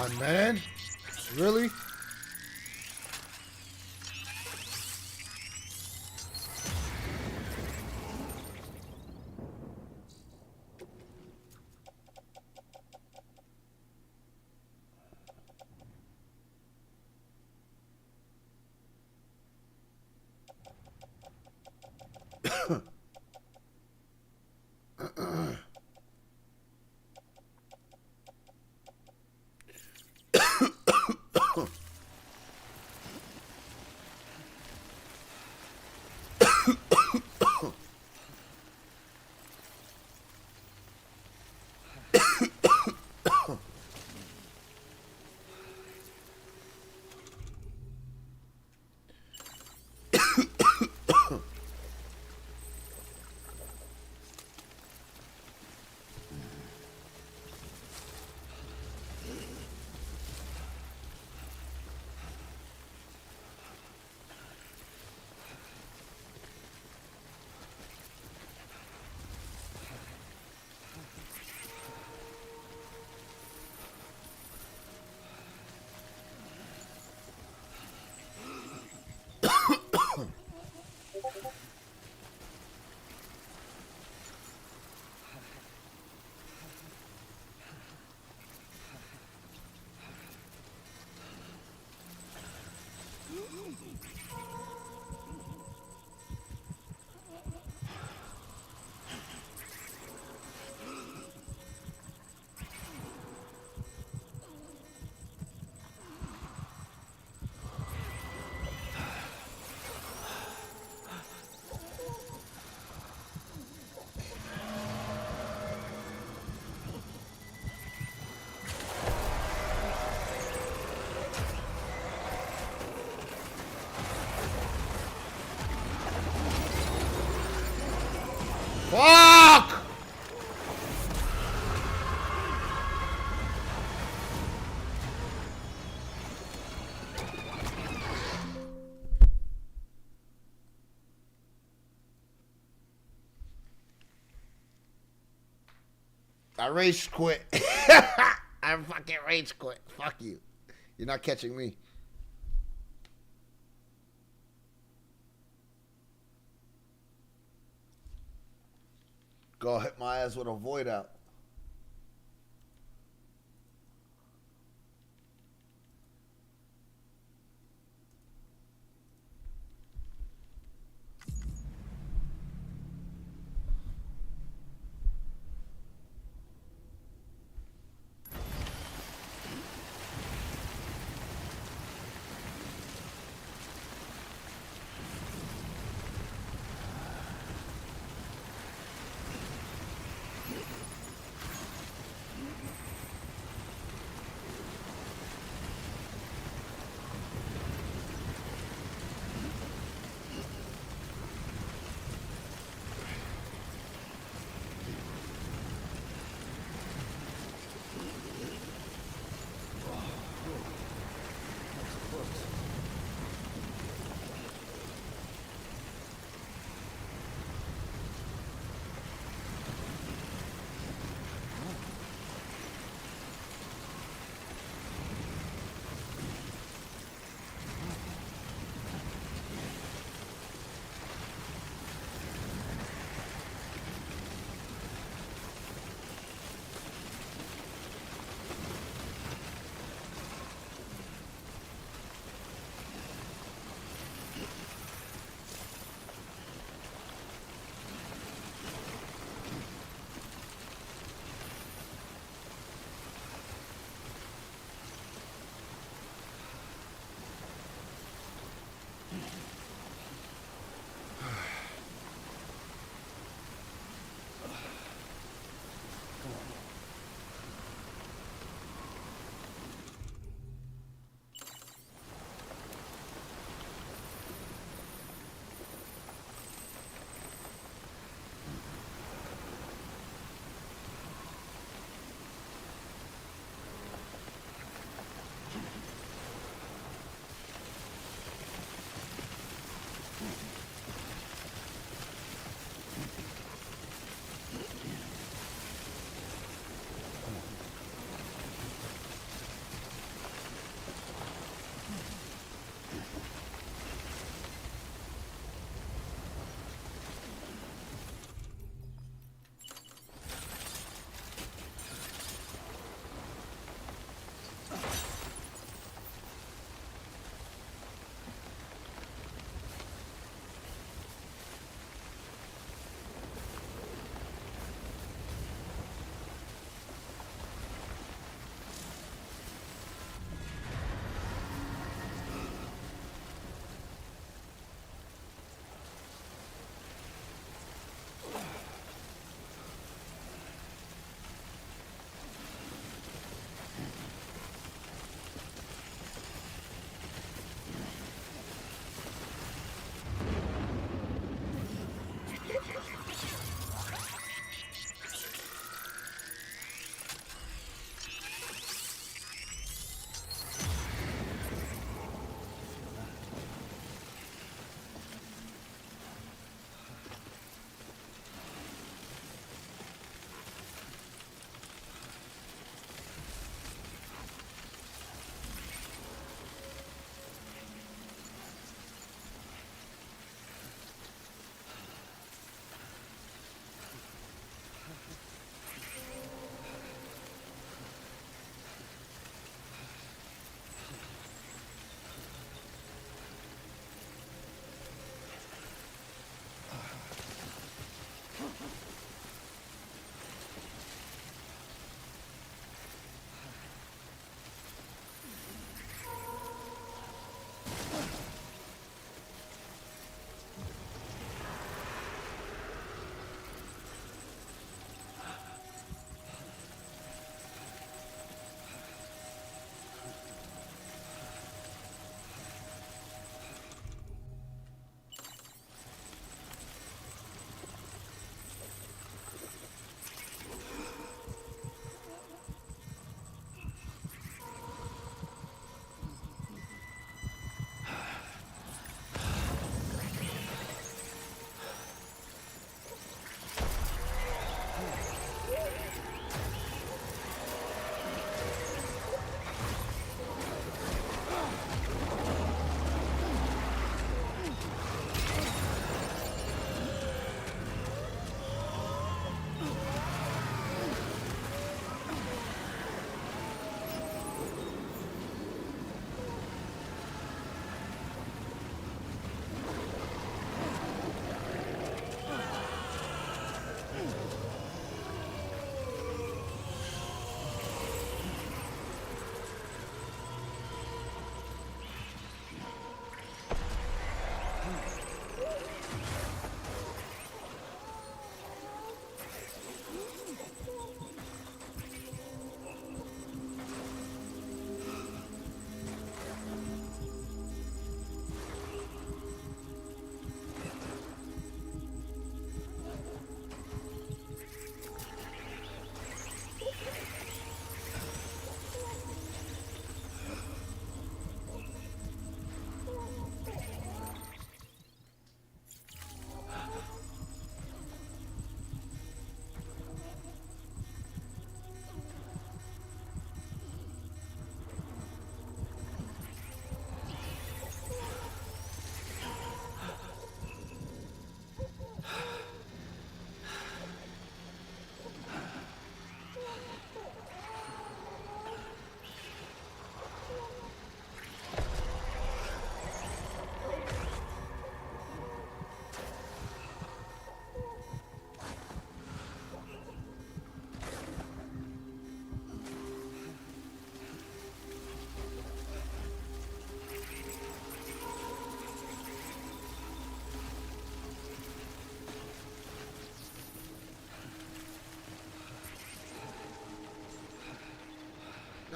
on, man. Really? Fuck! I rage quit. I fucking rage quit. Fuck you. You're not catching me. Go hit my ass with a void out.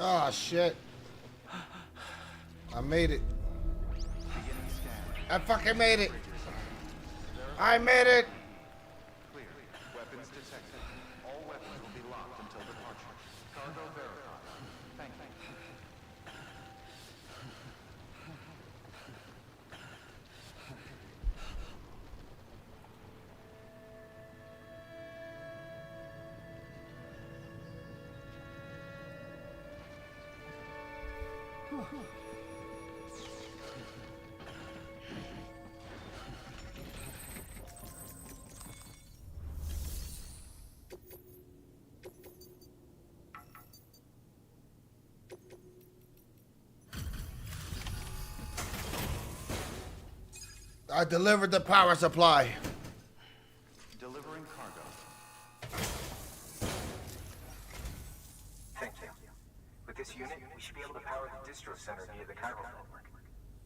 Ah, shit. I made it. I fucking made it. I made it. Clear. Weapons detected. All weapons will be locked until departure. Cargo verified. Thank you. I delivered the power supply. Delivering cargo. Thank you. With this unit, we should be able to power the distro center via the chiral network.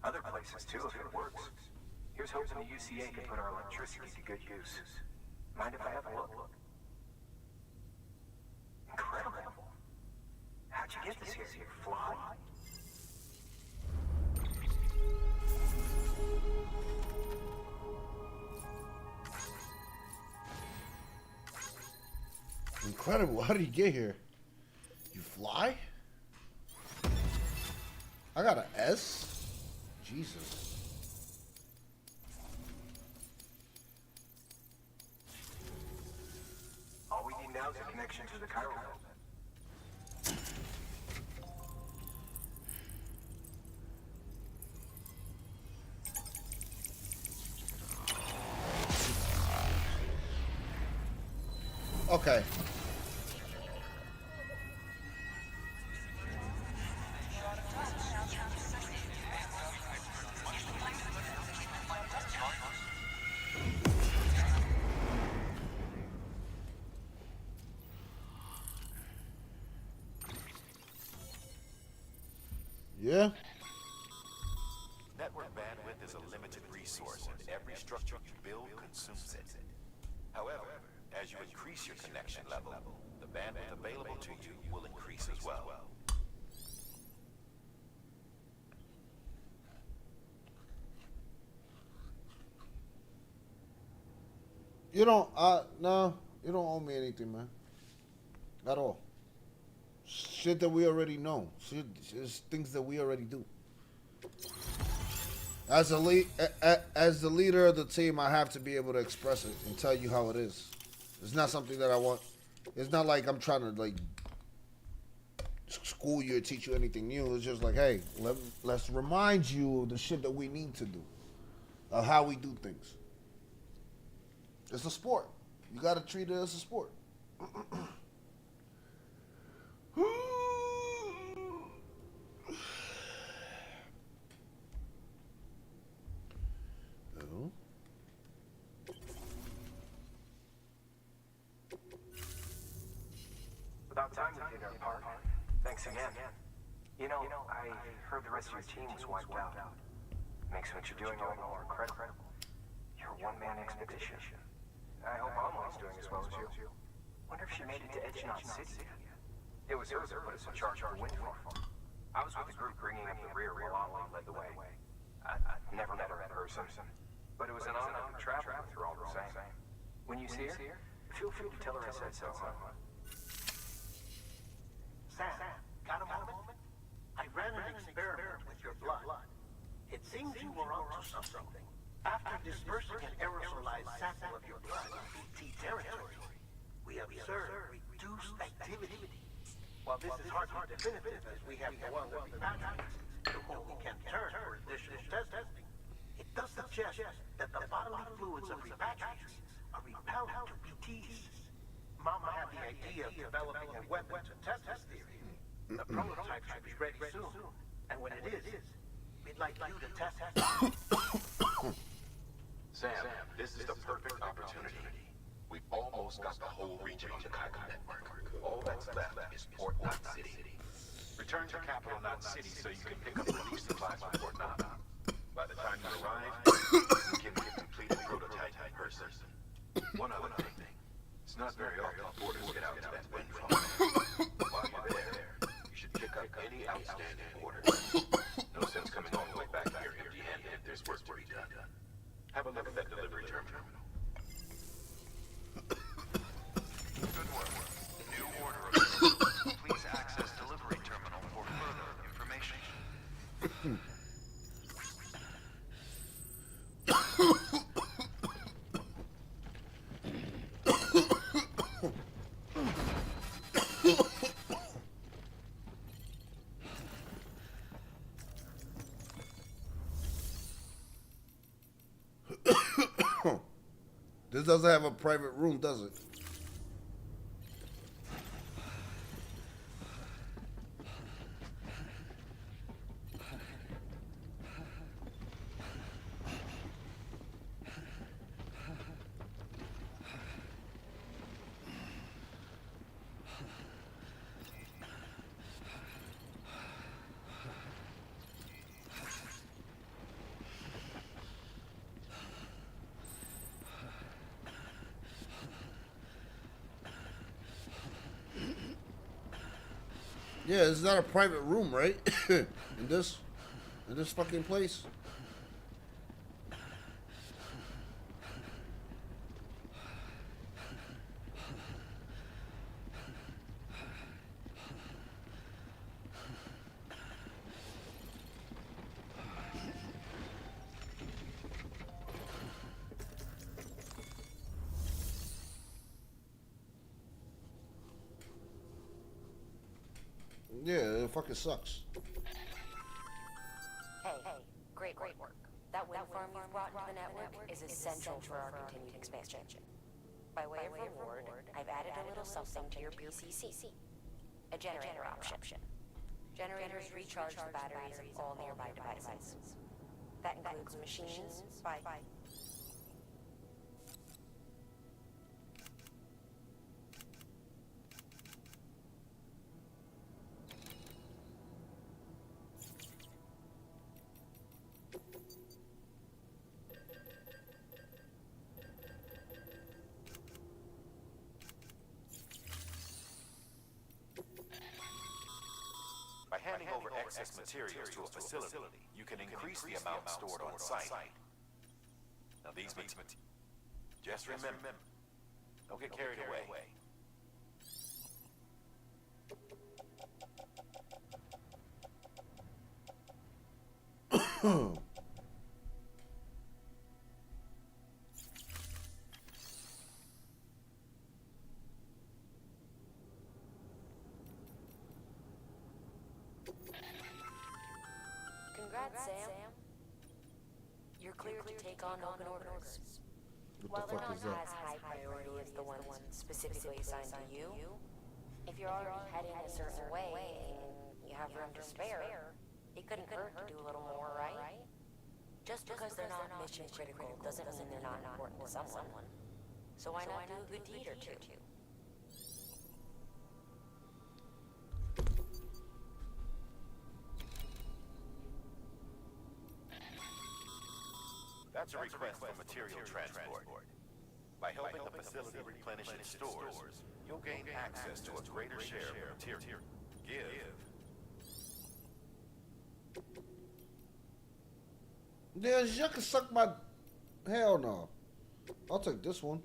Other places too, if it works. Here's hoping the UCA can put our electricity to good use. Mind if I have a look? Incredible. How'd you get this here? You fly? Incredible. How did you get here? You fly? I got an S? Jesus. All we need now is a connection to the chiral network. Okay. Yeah. Network bandwidth is a limited resource, and every structure you build consumes it. However, as you increase your connection level, the bandwidth available to you will increase as well. You don't, no, you don't owe me anything, man. At all. Shit that we already know. Shit, it's things that we already do. As as the leader of the team, I have to be able to express it and tell you how it is. It's not something that I want. It's not like I'm trying to like school you or teach you anything new. It's just like, hey, let's remind you of the shit that we need to do, of how we do things. It's a sport. You got to treat it as a sport. about time we did our part. Thanks again. You know, I heard the rest of your team was wiped out. Makes what you're doing all the more incredible. You're a one-man expedition. I hope Emily's doing as well as you. Wonder if she made it to Edgenot City yet. It was her that put us in charge of the wind farm. I was with the group bringing up the rear while Amelie led the way. I never met her in person, but it was an honor to travel with her all the same. When you see her, feel free to tell her I said so. Sam, got a moment? I ran an experiment with your blood. It seems you were onto something. After dispersing an aerosolized sample of your blood in T territory, we observed reduced activity. While this is hardly definitive, as we have no other repatriates to whom we can turn for additional testing, it does suggest that the bodily fluids of repatriates are repellent to BTs. Mama had the idea of developing a weapon to test this theory. The prototype should be ready soon, and when it is, we'd like you to test it. Sam, this is the perfect opportunity. We've almost got the whole region on the cargo network. All that's left is Port Knot City. Return to capital Knot City so you can pick up relief supplies from Port Knot. By the time you arrive, you can get a completed prototype in person. One other thing. It's not very often boarders get out to that wind farm. While you're there, you should pick up any outstanding orders. No sense coming all the way back here empty-handed if there's work to be done. Have a look at that delivery terminal. Good work. New order available. Please access delivery terminal for further information. This doesn't have a private room, does it? Yeah, it's not a private room, right? in this fucking place. Yeah, it fucking sucks. Hey, great work. That wind farm you've brought into the network is essential for our continued expansion. By way of reward, I've added a little something to your PCC. A generator option. Generators recharge the batteries of all nearby devices. That includes machines, By handing over excess materials to a facility, you can increase the amount stored on site. Now these materials, just remember, don't get carried away. Congrats, Sam. You're cleared to take on open orders. While they're not as high priority as the ones specifically assigned to you, if you're already heading a certain way and you have room to spare, it couldn't hurt to do a little more, right? Just because they're not mission critical doesn't mean they're not important to someone. So why not do a good deed or two? That's a request for material transport. By helping the facility replenish its stores, you'll gain access to a greater share of material. Give. Yeah, you can suck my... Hell no. I'll take this one.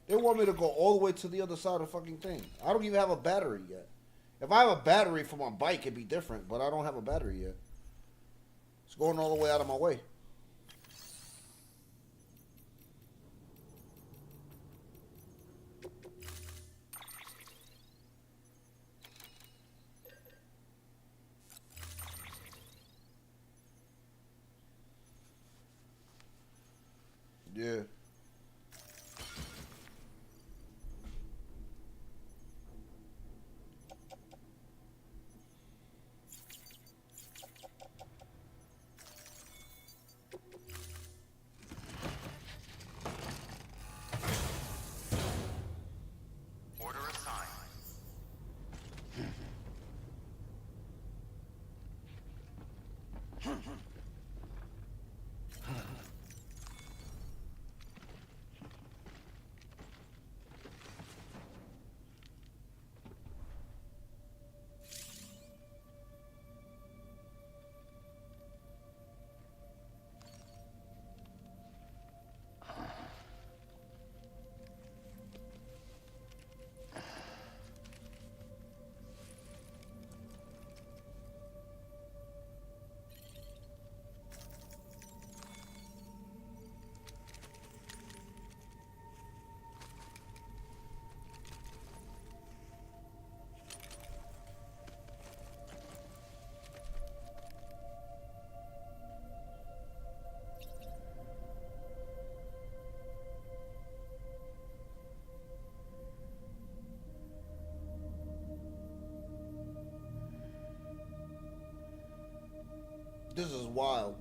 They want me to go all the way to the other side of the fucking thing. I don't even have a battery yet. If I have a battery for my bike, it'd be different, but I don't have a battery yet. It's going all the way out of my way. Yeah. Order assigned. This is wild.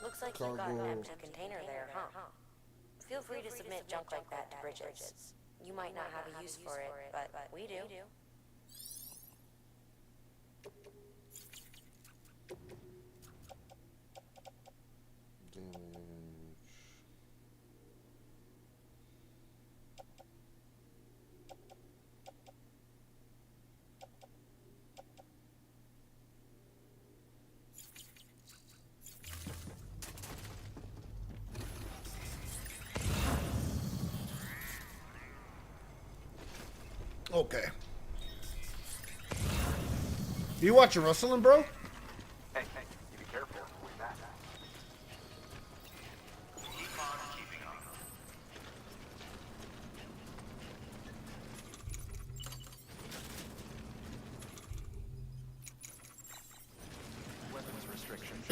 Looks like you got an empty container there, huh? Feel free to submit junk like that to Bridges. You might not have a use for it, but we do. Okay. You watching wrestling, bro? Hey, you be careful with that. Keep on keeping on. Weapons restrictions.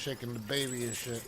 shaking the baby and shit.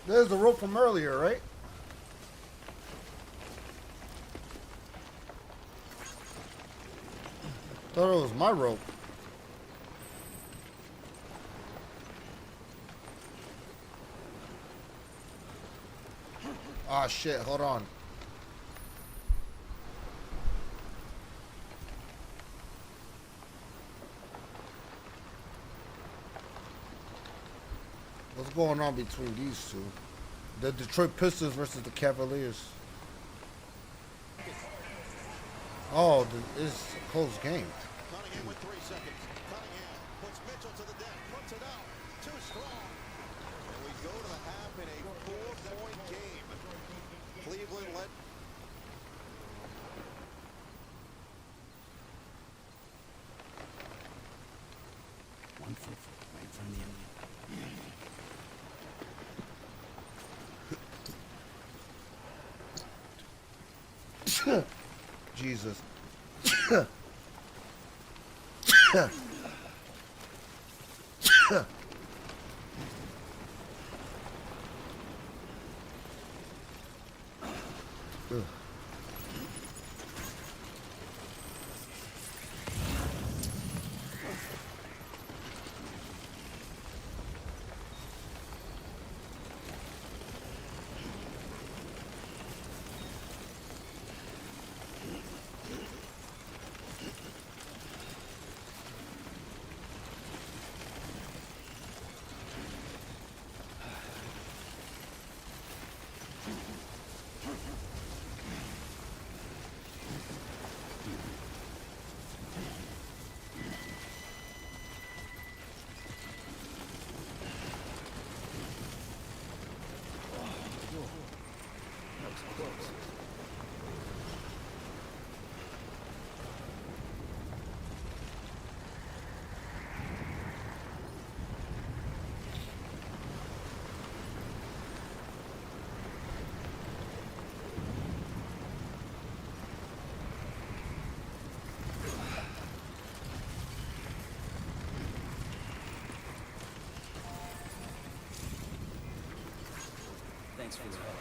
There's the rope from earlier, right? Thought it was my rope. Ah, shit, hold on. What's going on between these two? The Detroit Pistons versus the Cavaliers. Oh, it's a close game. Cunningham with 3 seconds. Cunningham puts Mitchell to the deck, puts it out. Too strong. And we go to the half in a 4-point game. Cleveland led. One foot right in front of the enemy. Jesus. Thanks for your help.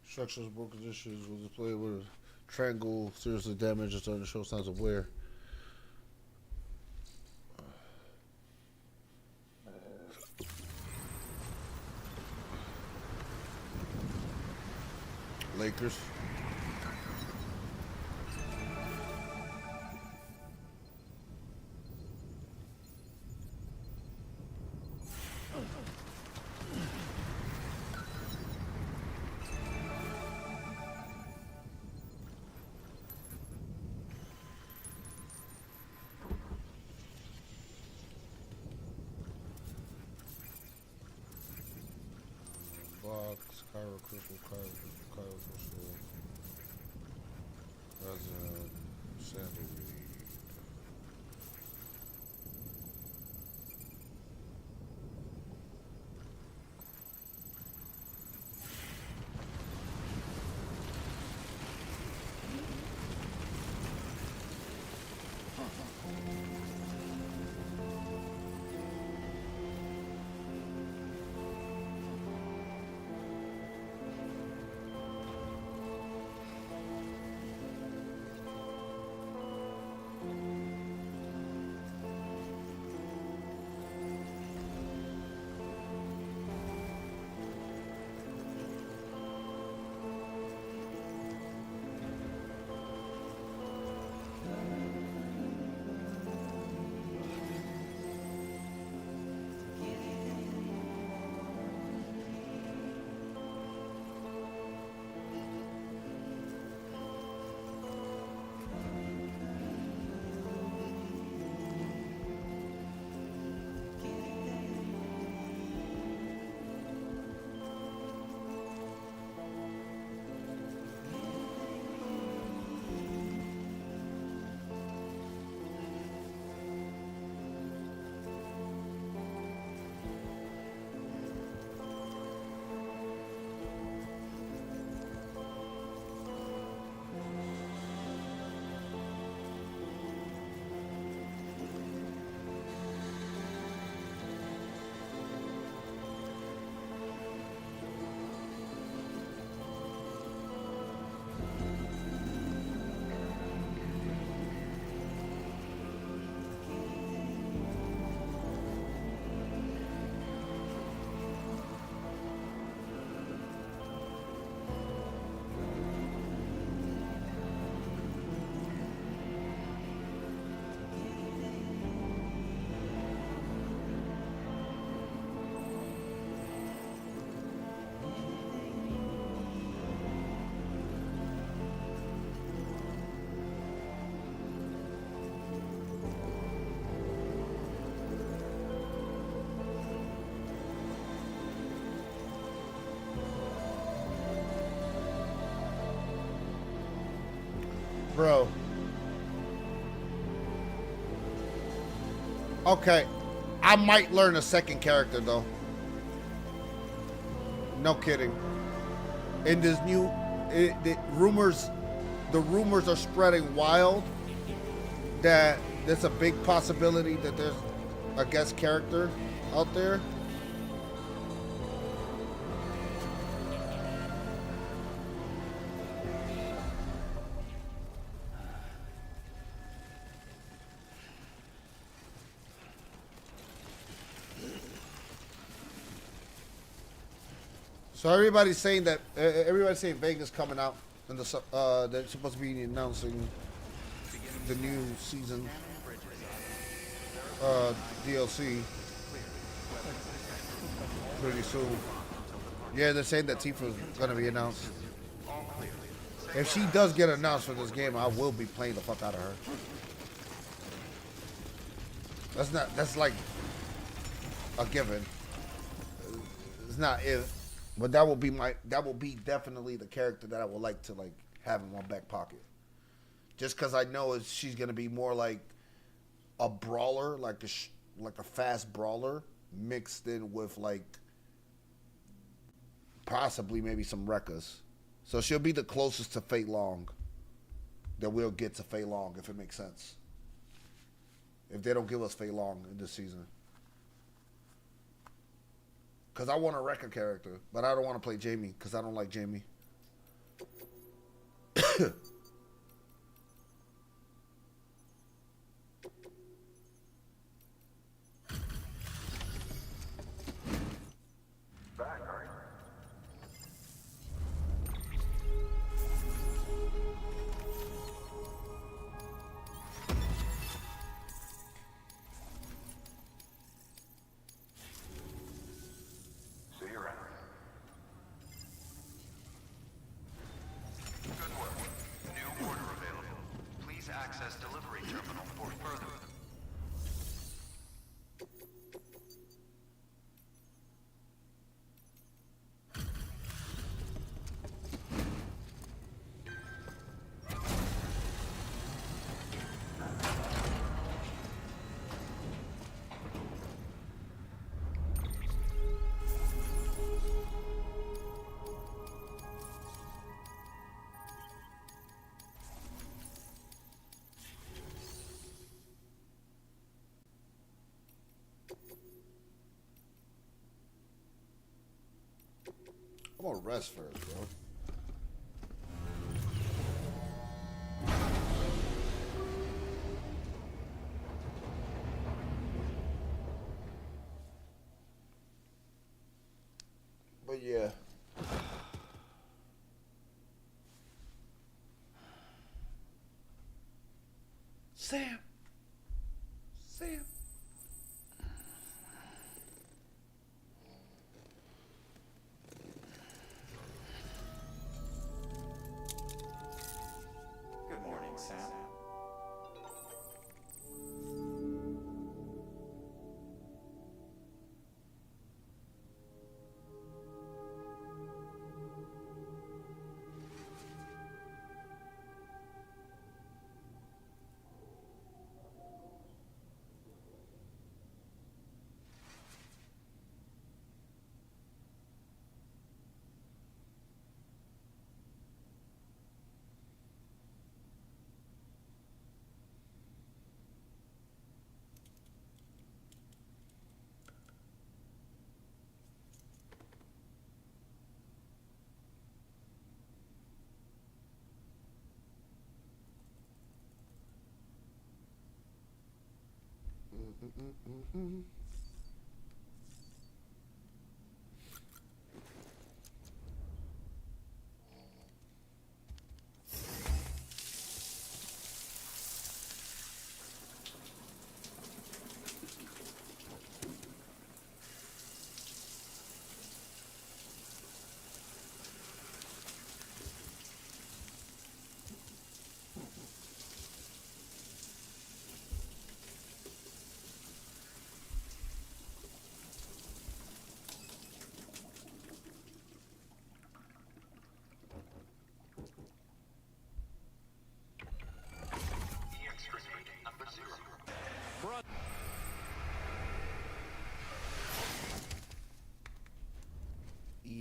Structures, broken issues was displayed with a triangle seriously damaged and starting to show signs of wear. Lakers. Box, Cairo Crystal, Cairo Crystal, Resin, Sandy Reed. Bro. Okay. I might learn a second character though. No kidding. In this new the rumors are spreading wild that there's a big possibility that there's a guest character out there. So everybody's saying that everybody's saying Vegas coming out, and they're supposed to be announcing the new season DLC pretty soon. Yeah, they're saying that Tifa's gonna be announced. If she does get announced for this game, I will be playing the fuck out of her. That's like a given. It's not if. But that will be definitely the character that I would like to like have in my back pocket. Just because I know she's gonna be more like a brawler, like a fast brawler mixed in with like possibly maybe some Rekkas. So she'll be the closest to Fei Long that we'll get to Fei Long, if it makes sense. If they don't give us Fei Long in this season. Because I want a Rekka character, but I don't want to play Jamie because I don't like Jamie. Back, are you? See you around. Good work. New order available. Please access delivery terminal for further. I'm gonna rest first, bro. But yeah. Sam. Good morning, Sam.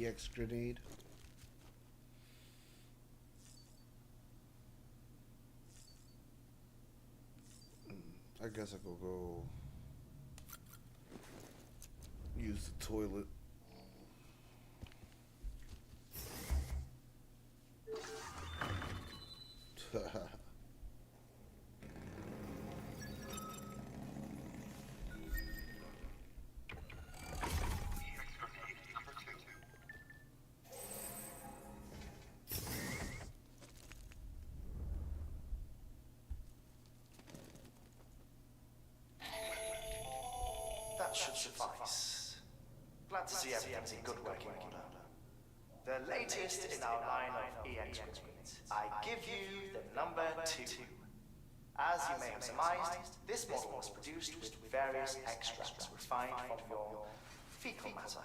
EX grenade. I guess I could go use the toilet. That should suffice. Glad to see everything's in good working order. The latest in our line of EX instruments. I give you the number 2. As you may have surmised, this model was produced with various extracts refined from your fecal matter.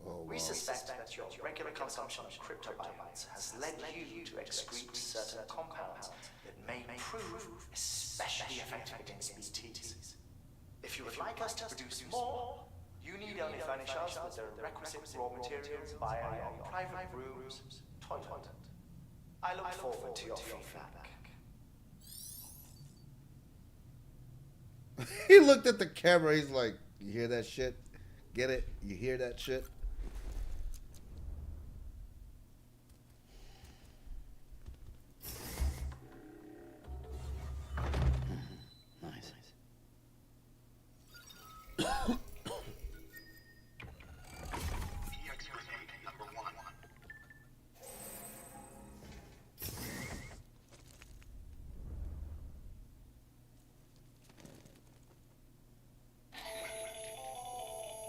Oh, We wow. suspect that your regular consumption of cryptobiotes has led you to excrete certain compounds that may prove especially effective against BTs. If you would like us to produce more, you need only furnish us with the requisite raw materials via your private room's toilet. I look forward to your feedback. He looked at the camera. He's like, "You hear that shit? Get it? You hear that shit?" Nice. EX grenade number 1.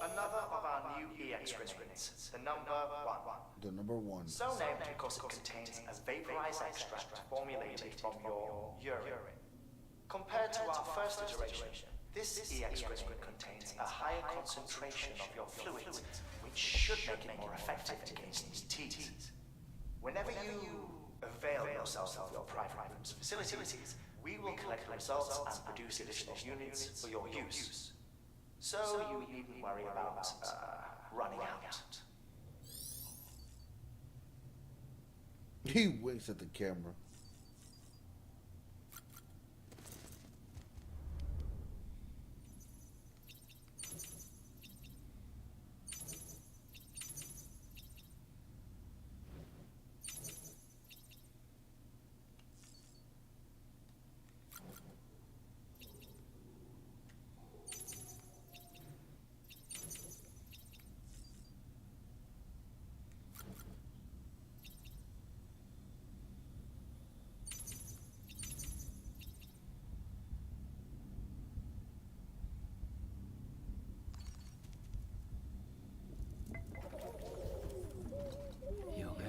Another of our new EX grenades, the number 1. The number 1. So named because it contains a vaporized extract formulated from your urine. Compared to our first iteration, this EX grenade contains a higher concentration of your fluids, which should make it more effective against BTs. Whenever you avail yourself of your private room's facilities, we will collect the results and produce additional units for your use. So you needn't worry about running out. He winks at the camera. You okay?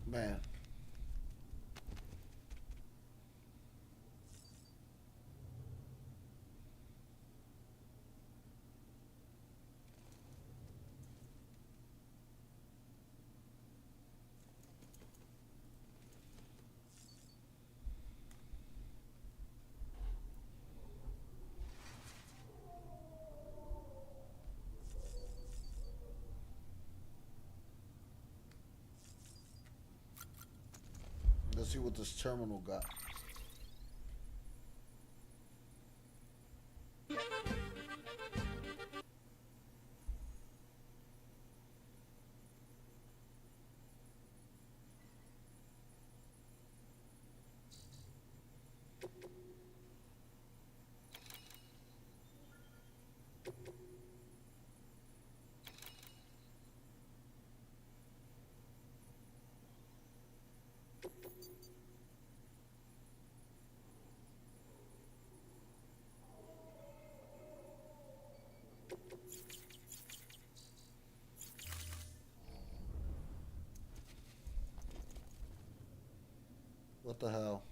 Man. Let's see what this terminal got. What the hell?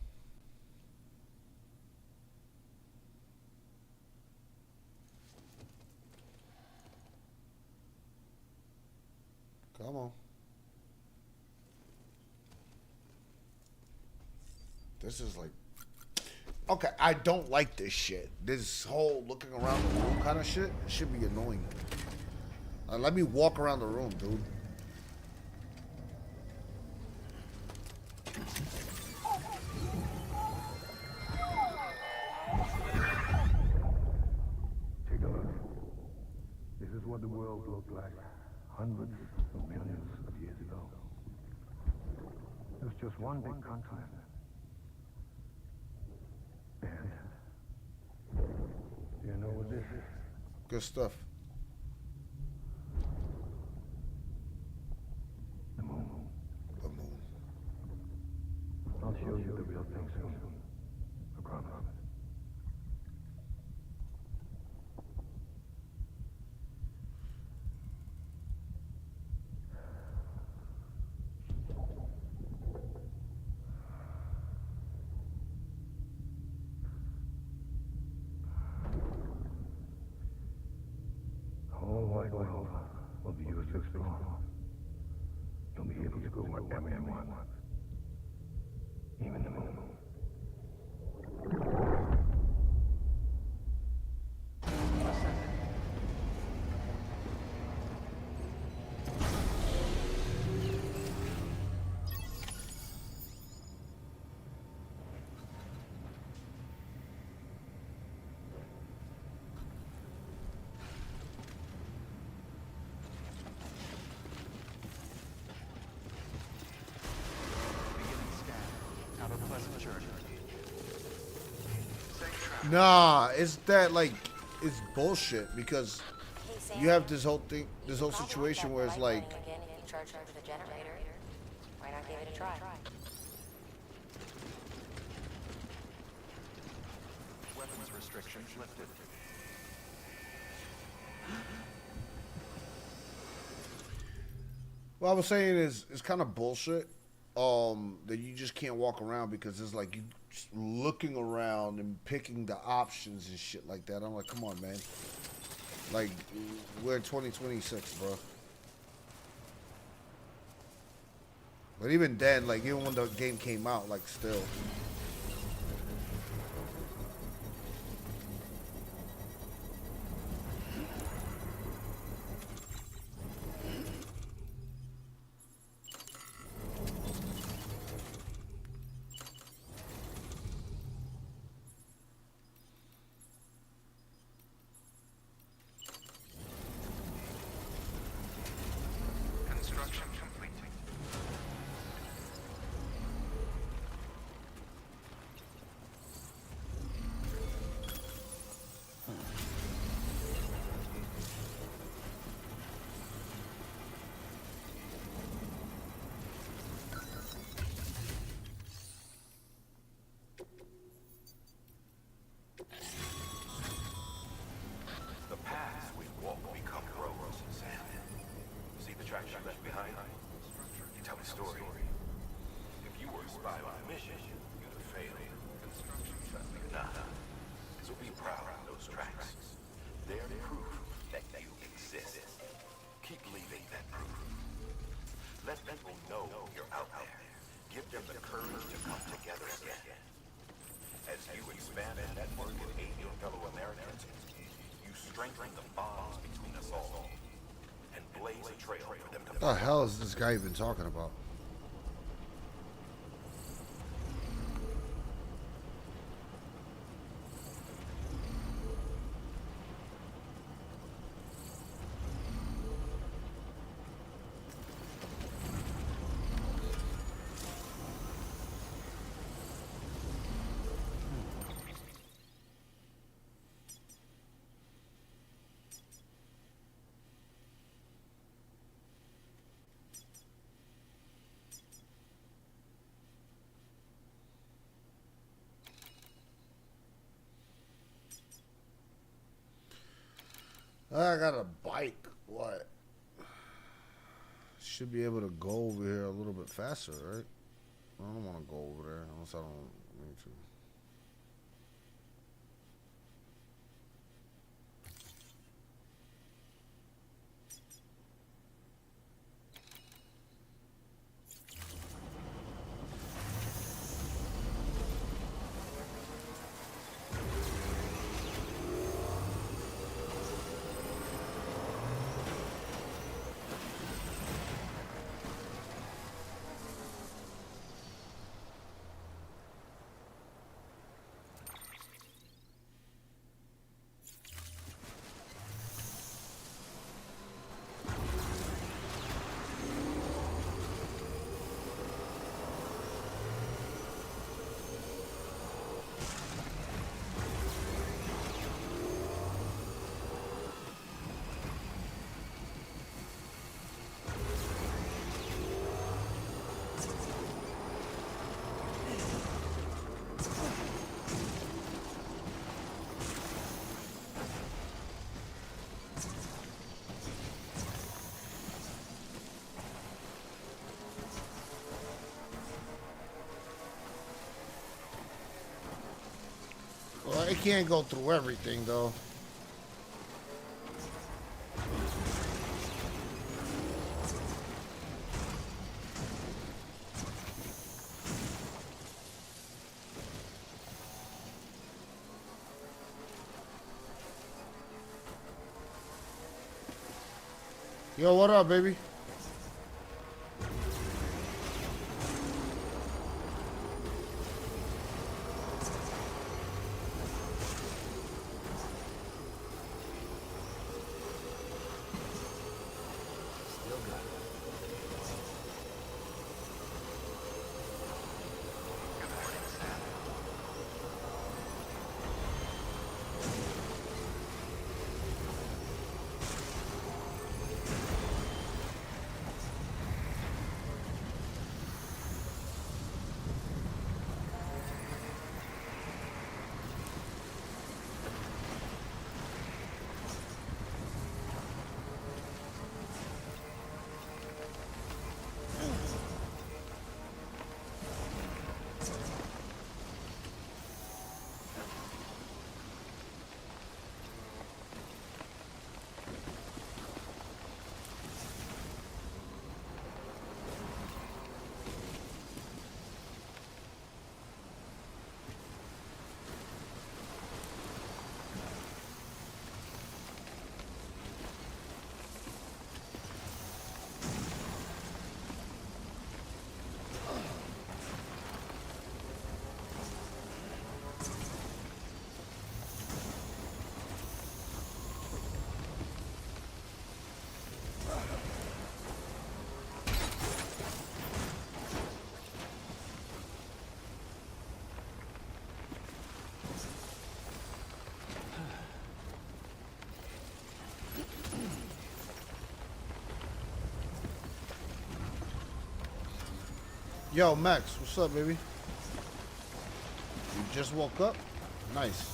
Come on. This is like Okay, I don't like this shit. This whole looking around the room kind of shit should be annoying. Let me walk around the room, dude. Take a look. This is what the world looked like hundreds of millions of years ago. It was just one big continent. And you know what this is? Good stuff. The moon. The moon. I'll show you the real thing soon. I promise. The whole wide world will be yours to explore. You'll be able to go wherever you want. Even the moon. Nah, it's that like it's bullshit because you have this whole thing, this whole situation where it's like Again, if you charge them for the generator, why not give it a try? Weapons restrictions lifted. what I was saying is it's kind of bullshit. That you just can't walk around because it's like you just looking around and picking the options and shit like that. I'm like, come on, man. Like, we're in 2026, bro. But even then, like, even when the game came out, like, still. Construction complete. The paths we walk become roads, Sam. See the tracks you left behind? You tell a story. If you were a spy on a mission, you'd have failed. Nah. So be proud of those tracks. They're proof that you exist. Keep leaving that proof. Let people know you're out there. Give them the courage to come together again. As you expand that network and aid your fellow Americans, you strengthen the bonds between us all and blaze a trail for them to What the hell is this guy even talking about? I got a bike. What? Should be able to go over here a little bit faster, right? I don't want to go over there unless I don't need to. It can't go through everything though. Yo, what up, baby? Yo, Max, what's up, baby? You just woke up? Nice.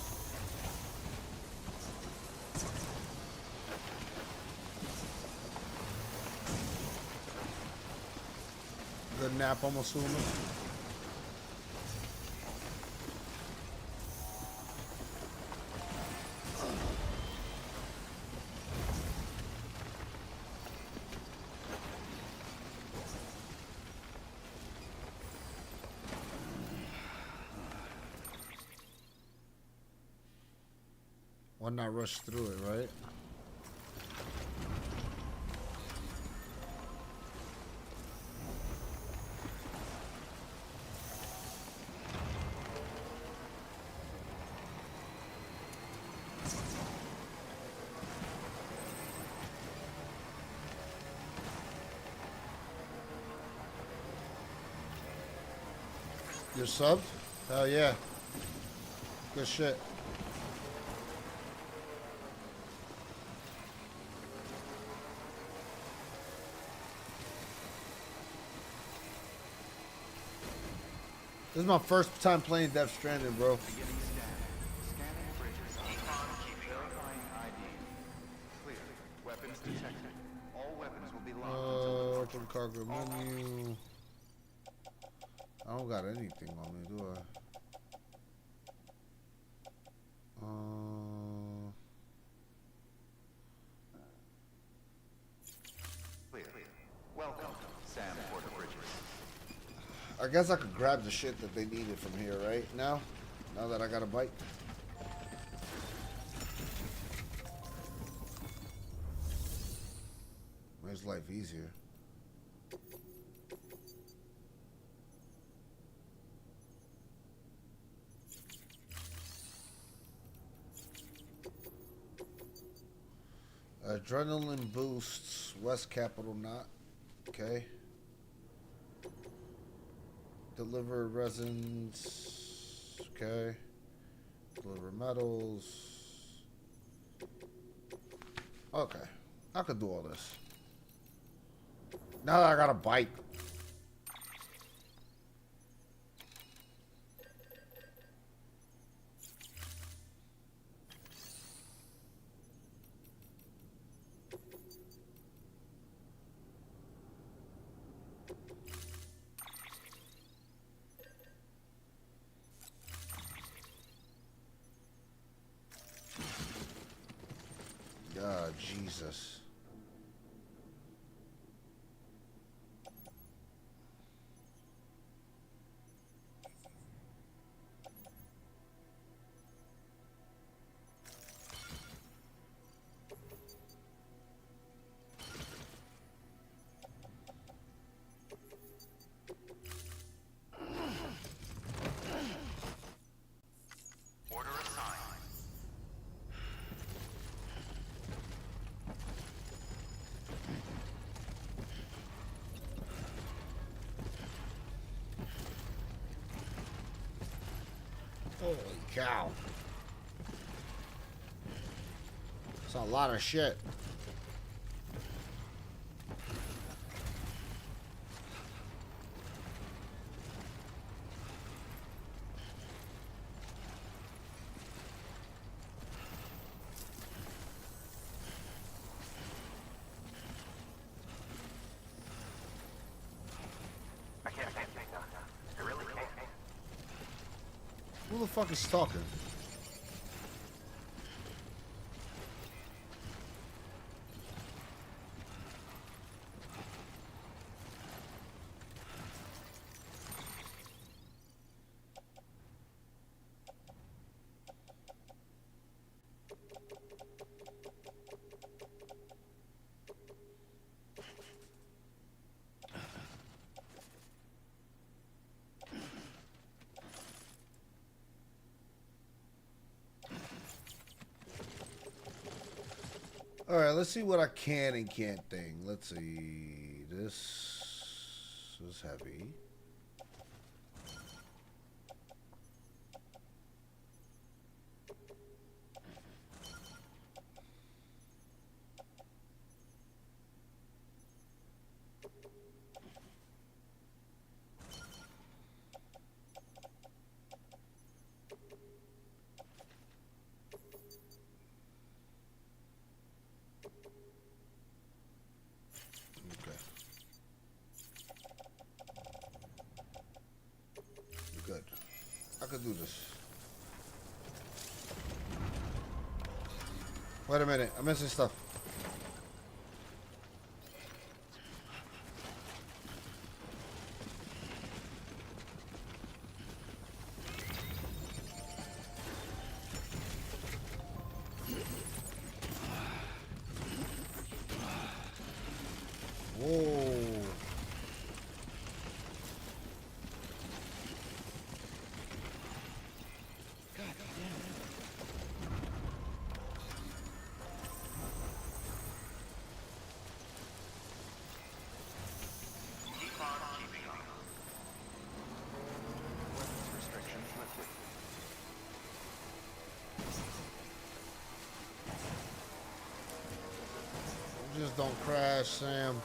Good nap, I'm assuming. Why not rush through it, right? You're subbed? Hell yeah. Good shit. This is my first time playing Death Stranding, bro. Beginning scan. Scanning bridges on. Verifying ID. Clear. Weapons detected. All weapons will be locked until Open cargo menu. I don't got anything on me, do I? Clear. Welcome, Sam Porter Bridges. I guess I could grab the shit that they needed from here, right? Now that I got a bike. Makes life easier. Adrenaline boosts, West Capital not. Okay. Deliver resins. Okay. Deliver metals. Okay. I could do all this. Now that I got a bike. Jesus. Order assigned. Holy cow. That's a lot of shit. I can't say anything now. I really can't. Who the fuck is talking? All right, let's see what I can and can't thing. Let's see. This is heavy. Okay. Good. I could do this. Wait a minute. I'm missing stuff. Whoa. Keep on keeping on. Weapons restrictions lifted. Just don't crash, Sam.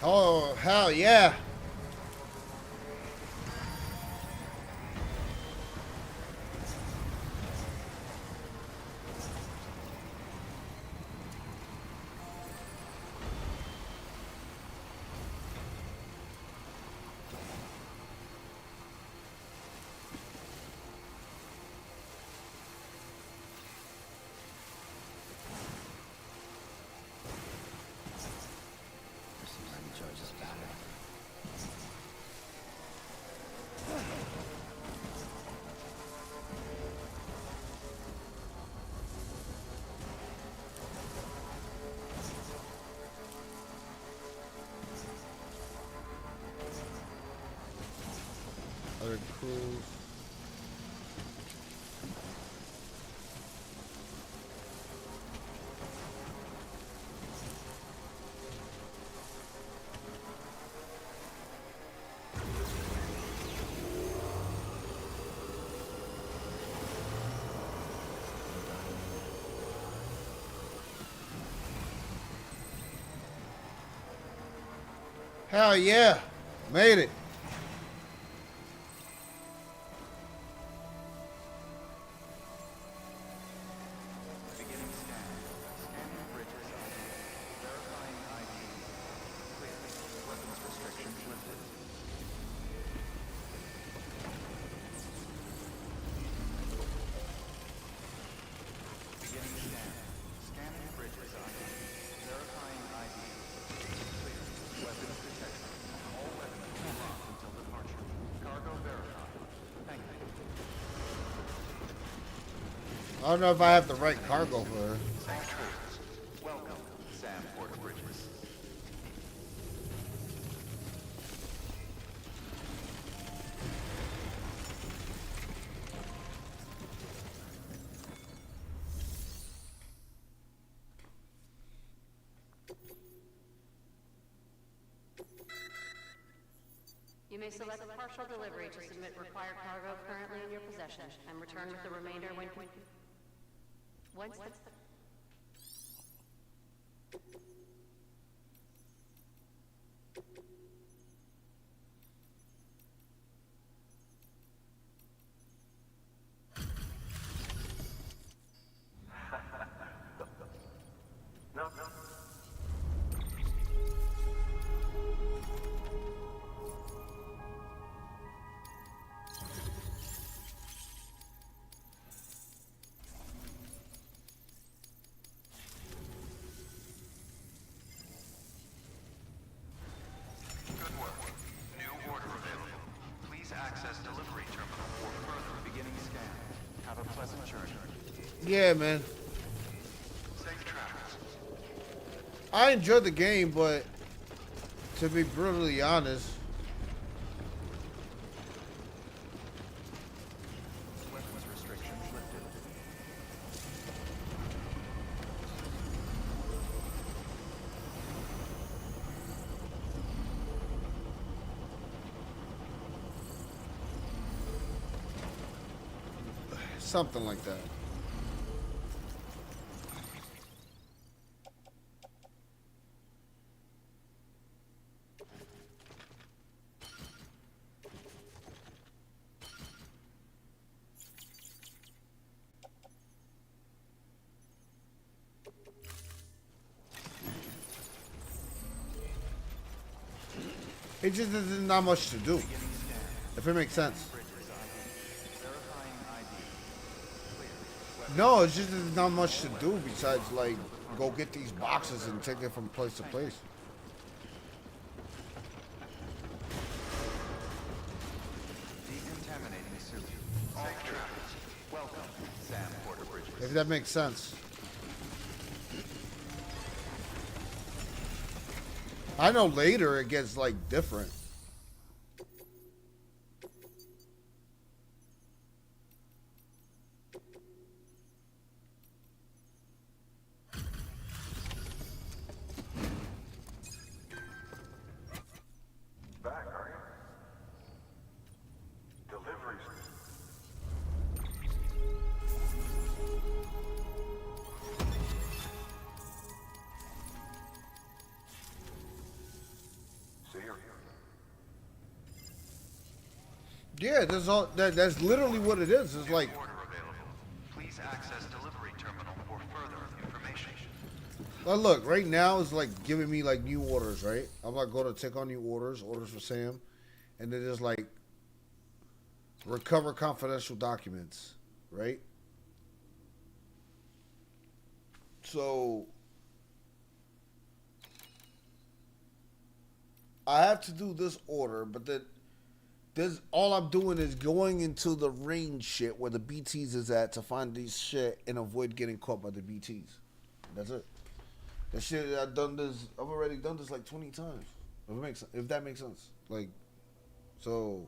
Oh, hell yeah. cruise. Hell yeah. Made it. Beginning scan. Scanning bridges ID. Verifying ID. Clear. Weapons restrictions lifted. Beginning scan. Scanning bridges ID. Verifying ID. Clear. Weapons detected. All weapons unlocked until departure. Cargo verified. Thank you. I don't know if I have the right cargo for her. Safe travels. Welcome, Sam Porter Bridges. You may select partial delivery to submit required cargo currently in your possession and return with the remainder when once the No, no. Good work. New order available. Please access delivery terminal for further beginning scan. Have a pleasant journey. Yeah, man. Safe travels. I enjoyed the game, but to be brutally honest, Weapons restrictions lifted. something like that. It just there's not much to do, if it makes sense. Verifying ID. Clear. No, it's just there's not much to do besides like go get these boxes and take it from place to place. Decontaminating suit. Safe travels. Welcome, Sam Porter Bridges. If that makes sense. I know later it gets like different. Back, are you? Deliveries. See you. Yeah, that's all. That's literally what it is. It's like, Order available. Please access delivery terminal for further information. well, look, right now it's like giving me like new orders, right? I'm like going to take on new orders for Sam, and then there's like recover confidential documents, right? So I have to do this order, but then this all I'm doing is going into the range shit where the BTs is at to find these shit and avoid getting caught by the BTs. That's it. That shit I've already done this like 20 times. If that makes sense. Like, so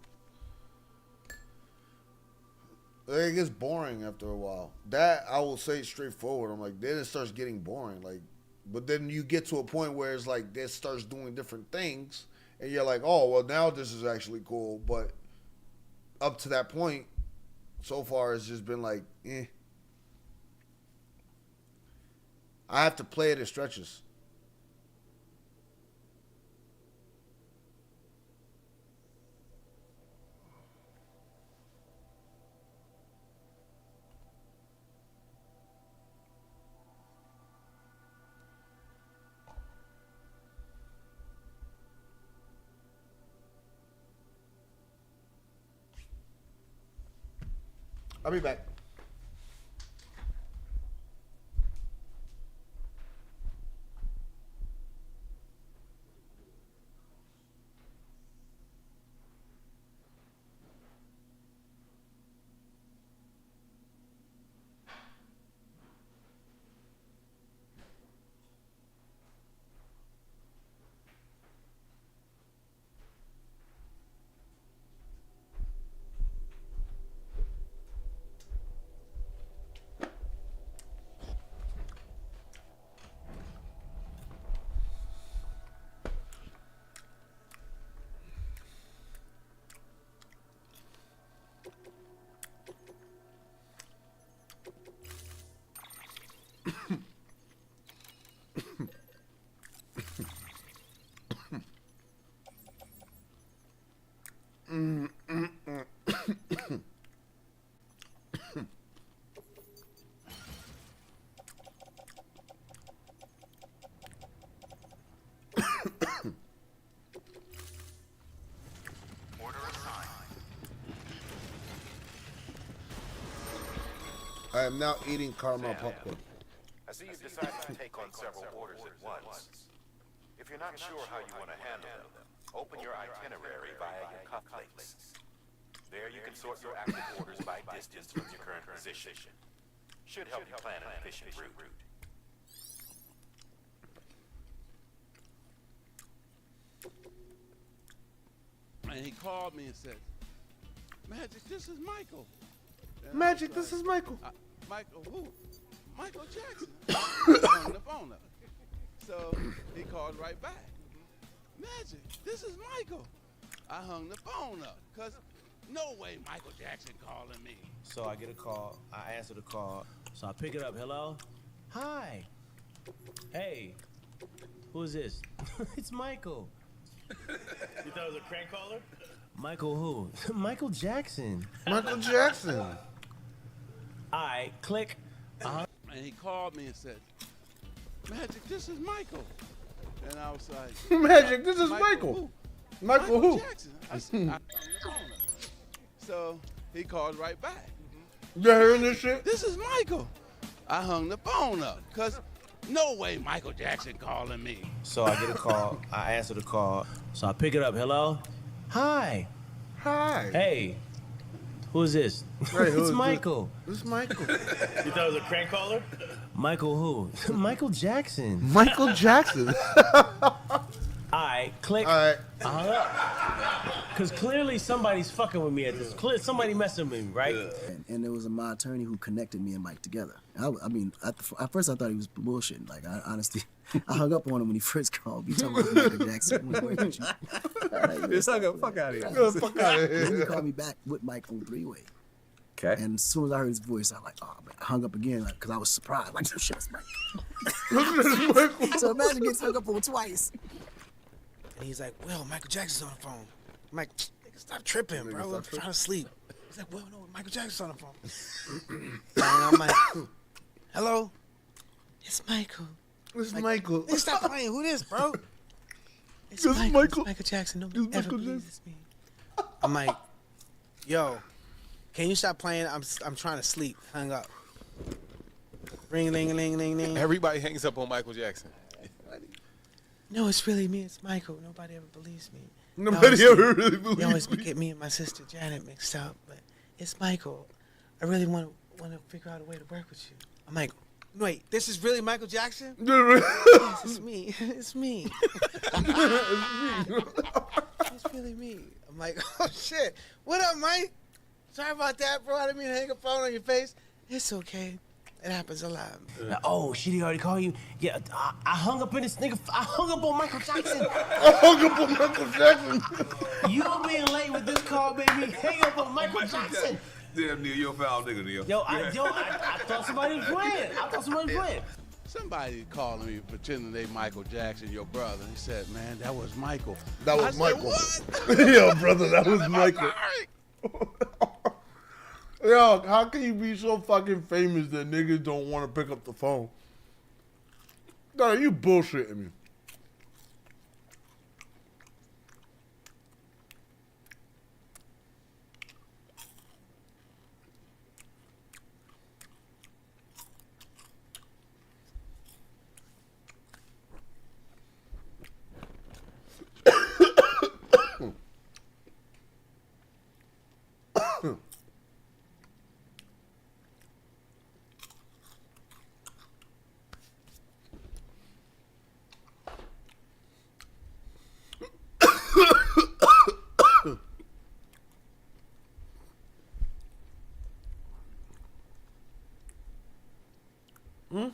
It gets boring after a while. That I will say straightforward. I'm like, then it starts getting boring. Like, but then you get to a point where it's like this starts doing different things, and you're like, oh well, now this is actually cool. But up to that point, so far it's just been like, eh. I have to play it in stretches. I'll be back. I am now eating caramel popcorn. I see you've decided to take on several orders at once. If you're not sure how you want to handle them, open your itinerary via your cufflinks. There you can sort your active orders by distance from your current position. Should help you plan an efficient route. And he called me and said, Magic, this is Michael. And Magic, this is Michael. Michael who? Michael Jackson. I hung the phone up. So he called right back. Magic, this is Michael. I hung the phone up because no way Michael Jackson calling me. So I get a call. I answer the call. So I pick it up. Hello? Hi. Hey. Who is this? It's Michael. You thought it was a crank caller? Michael who? Michael Jackson. Michael Jackson. I click. And he called me and said, Magic, this is Michael. And I was like, Magic, this is Michael. Who? Michael who? Jackson. I said, I hung the phone up. So he called right back. You hearing this shit? This is Michael. I hung the phone up because no way Michael Jackson calling me. So I get a call. I answer the call. So I pick it up. Hello? Hi. Hi. Hey. Who is this? Hey, it's Michael. This is Michael. You thought it was a crank caller? Michael who? Michael Jackson. Michael Jackson. I click. All right. I hung up. Because clearly somebody's fucking with me at this. Somebody messing with me, right? And there was my attorney who connected me and Mike together. I mean, at first I thought he was bullshitting. Like, I honestly, I hung up on him when he first called me talking about Michael Jackson. Just hung up. Fuck out of here. Get the fuck out of here. Then he called me back with Mike on three-way. Okay. And as soon as I heard his voice, I was like, oh, man. I hung up again because I was surprised. Like, oh, shit, it's Mike. So imagine getting hung up on twice. And he's like, well, Michael Jackson's on the phone. I'm like, stop tripping, bro. I'm trying to sleep. He's like, well, no, Michael Jackson's on the phone. And I'm like, hello? It's Michael. It's like, Michael. Hey, stop playing. Who this, bro? It's Michael. Michael. It's Michael Jackson. Nobody ever believes me. I'm like, yo, can you stop playing? I'm trying to sleep. Hung up. Ring, ling, ling, ling, ling. Everybody hangs up on Michael Jackson. No, it's really me. It's Michael. Nobody ever believes me. Nobody ever really believes me. They always get me and my sister Janet mixed up, but it's Michael. I really want to figure out a way to work with you. I'm like, wait, this is really Michael Jackson? Yes, it's me. It's me. It's really me. I'm like, oh shit. What up, Mike? Sorry about that, bro. I didn't mean to hang a phone on your face. It's okay. It happens a lot. Oh, shit, he already called you? Yeah, I hung up in this nigga. I hung up on Michael Jackson. I hung up on Michael Jackson. You being late with this call made me hang up on Michael Jackson. Damn, Neil, you're a foul nigga, Neil. I thought somebody was playing. Somebody calling me pretending they Michael Jackson, your brother. He said, man, that was Michael. That was I Michael. Said, what? Yo, brother, that was Michael. Yo, how can you be so fucking famous that niggas don't want to pick up the phone? God, you bullshitting me. Hmm?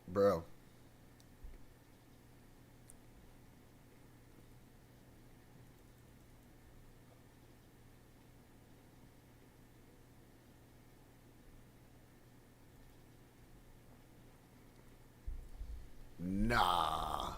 Bro. Nah.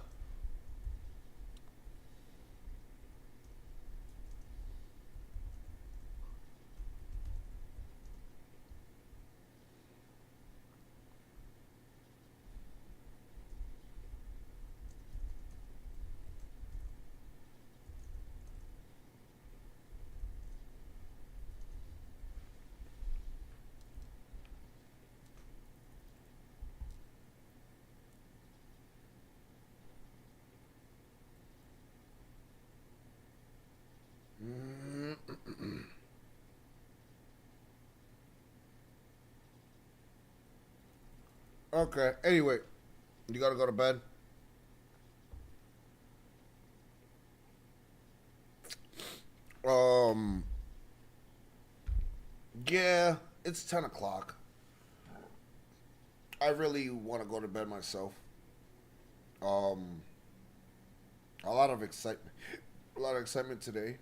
Okay, anyway, you gotta go to bed. Yeah, it's 10 o'clock. I really want to go to bed myself. A lot of excitement today.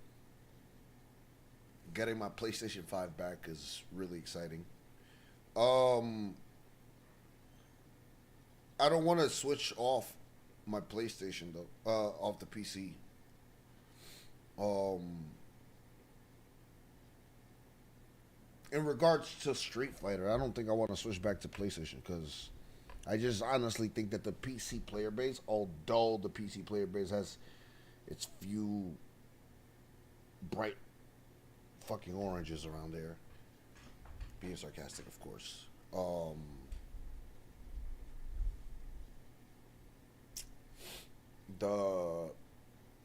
Getting my PlayStation 5 back is really exciting. I don't want to switch off my PlayStation though, off the PC. In regards to Street Fighter, I don't think I want to switch back to PlayStation because I just honestly think that the PC player base, although the PC player base has its few bright fucking oranges around there, being sarcastic, of course. The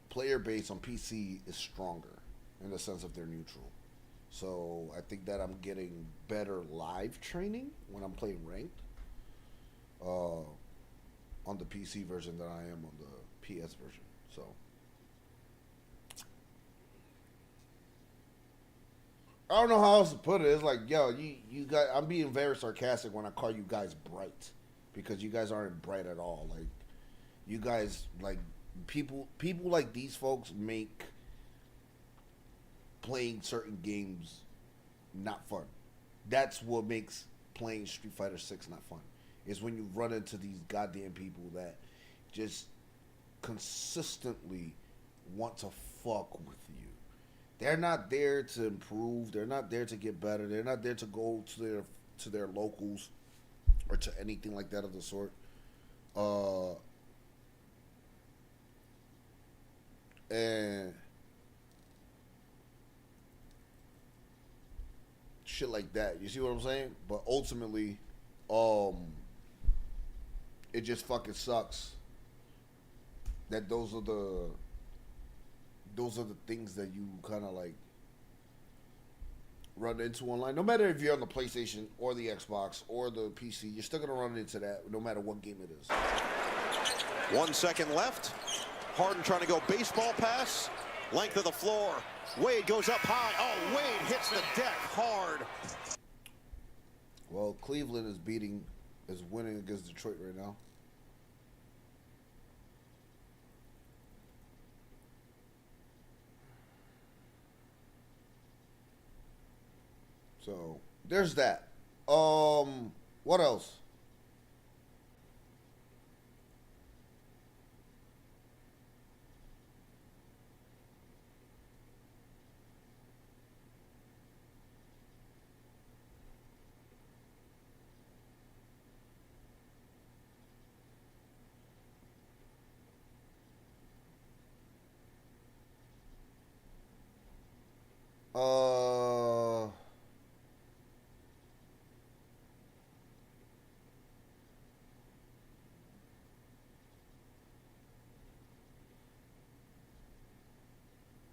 player base on PC is stronger in the sense of they're neutral. So I think that I'm getting better live training when I'm playing ranked on the PC version than I am on the PS version. So I don't know how else to put it. It's like, yo, you guys, I'm being very sarcastic when I call you guys bright because you guys aren't bright at all. Like, you guys, like, people like these folks make playing certain games not fun. That's what makes playing Street Fighter 6 not fun. Is when you run into these goddamn people that just consistently want to fuck with you. They're not there to improve. They're not there to get better. They're not there to go to their locals or to anything like that of the sort. And shit like that. You see what I'm saying? But ultimately, it just fucking sucks that those are the things that you kind of like run into online. No matter if you're on the PlayStation or the Xbox or the PC, you're still gonna run into that no matter what game it is. 1 second left. Harden trying to go baseball pass. Length of the floor. Wade goes up high. Oh, Wade hits the deck hard. Well, Cleveland is winning against Detroit right now. So there's that. What else?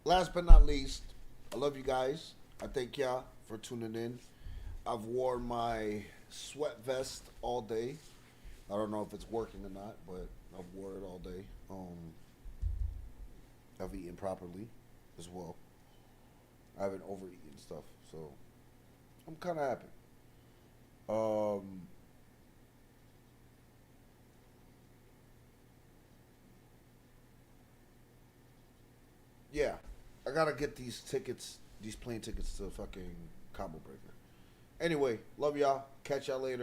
Last but not least, I love you guys. I thank y'all for tuning in. I've worn my sweat vest all day. I don't know if it's working or not, but I've worn it all day. I've eaten properly as well. I haven't overeaten stuff, so I'm kind of happy. Yeah, I gotta get these plane tickets to fucking Combo Breaker. Anyway, love y'all. Catch y'all later.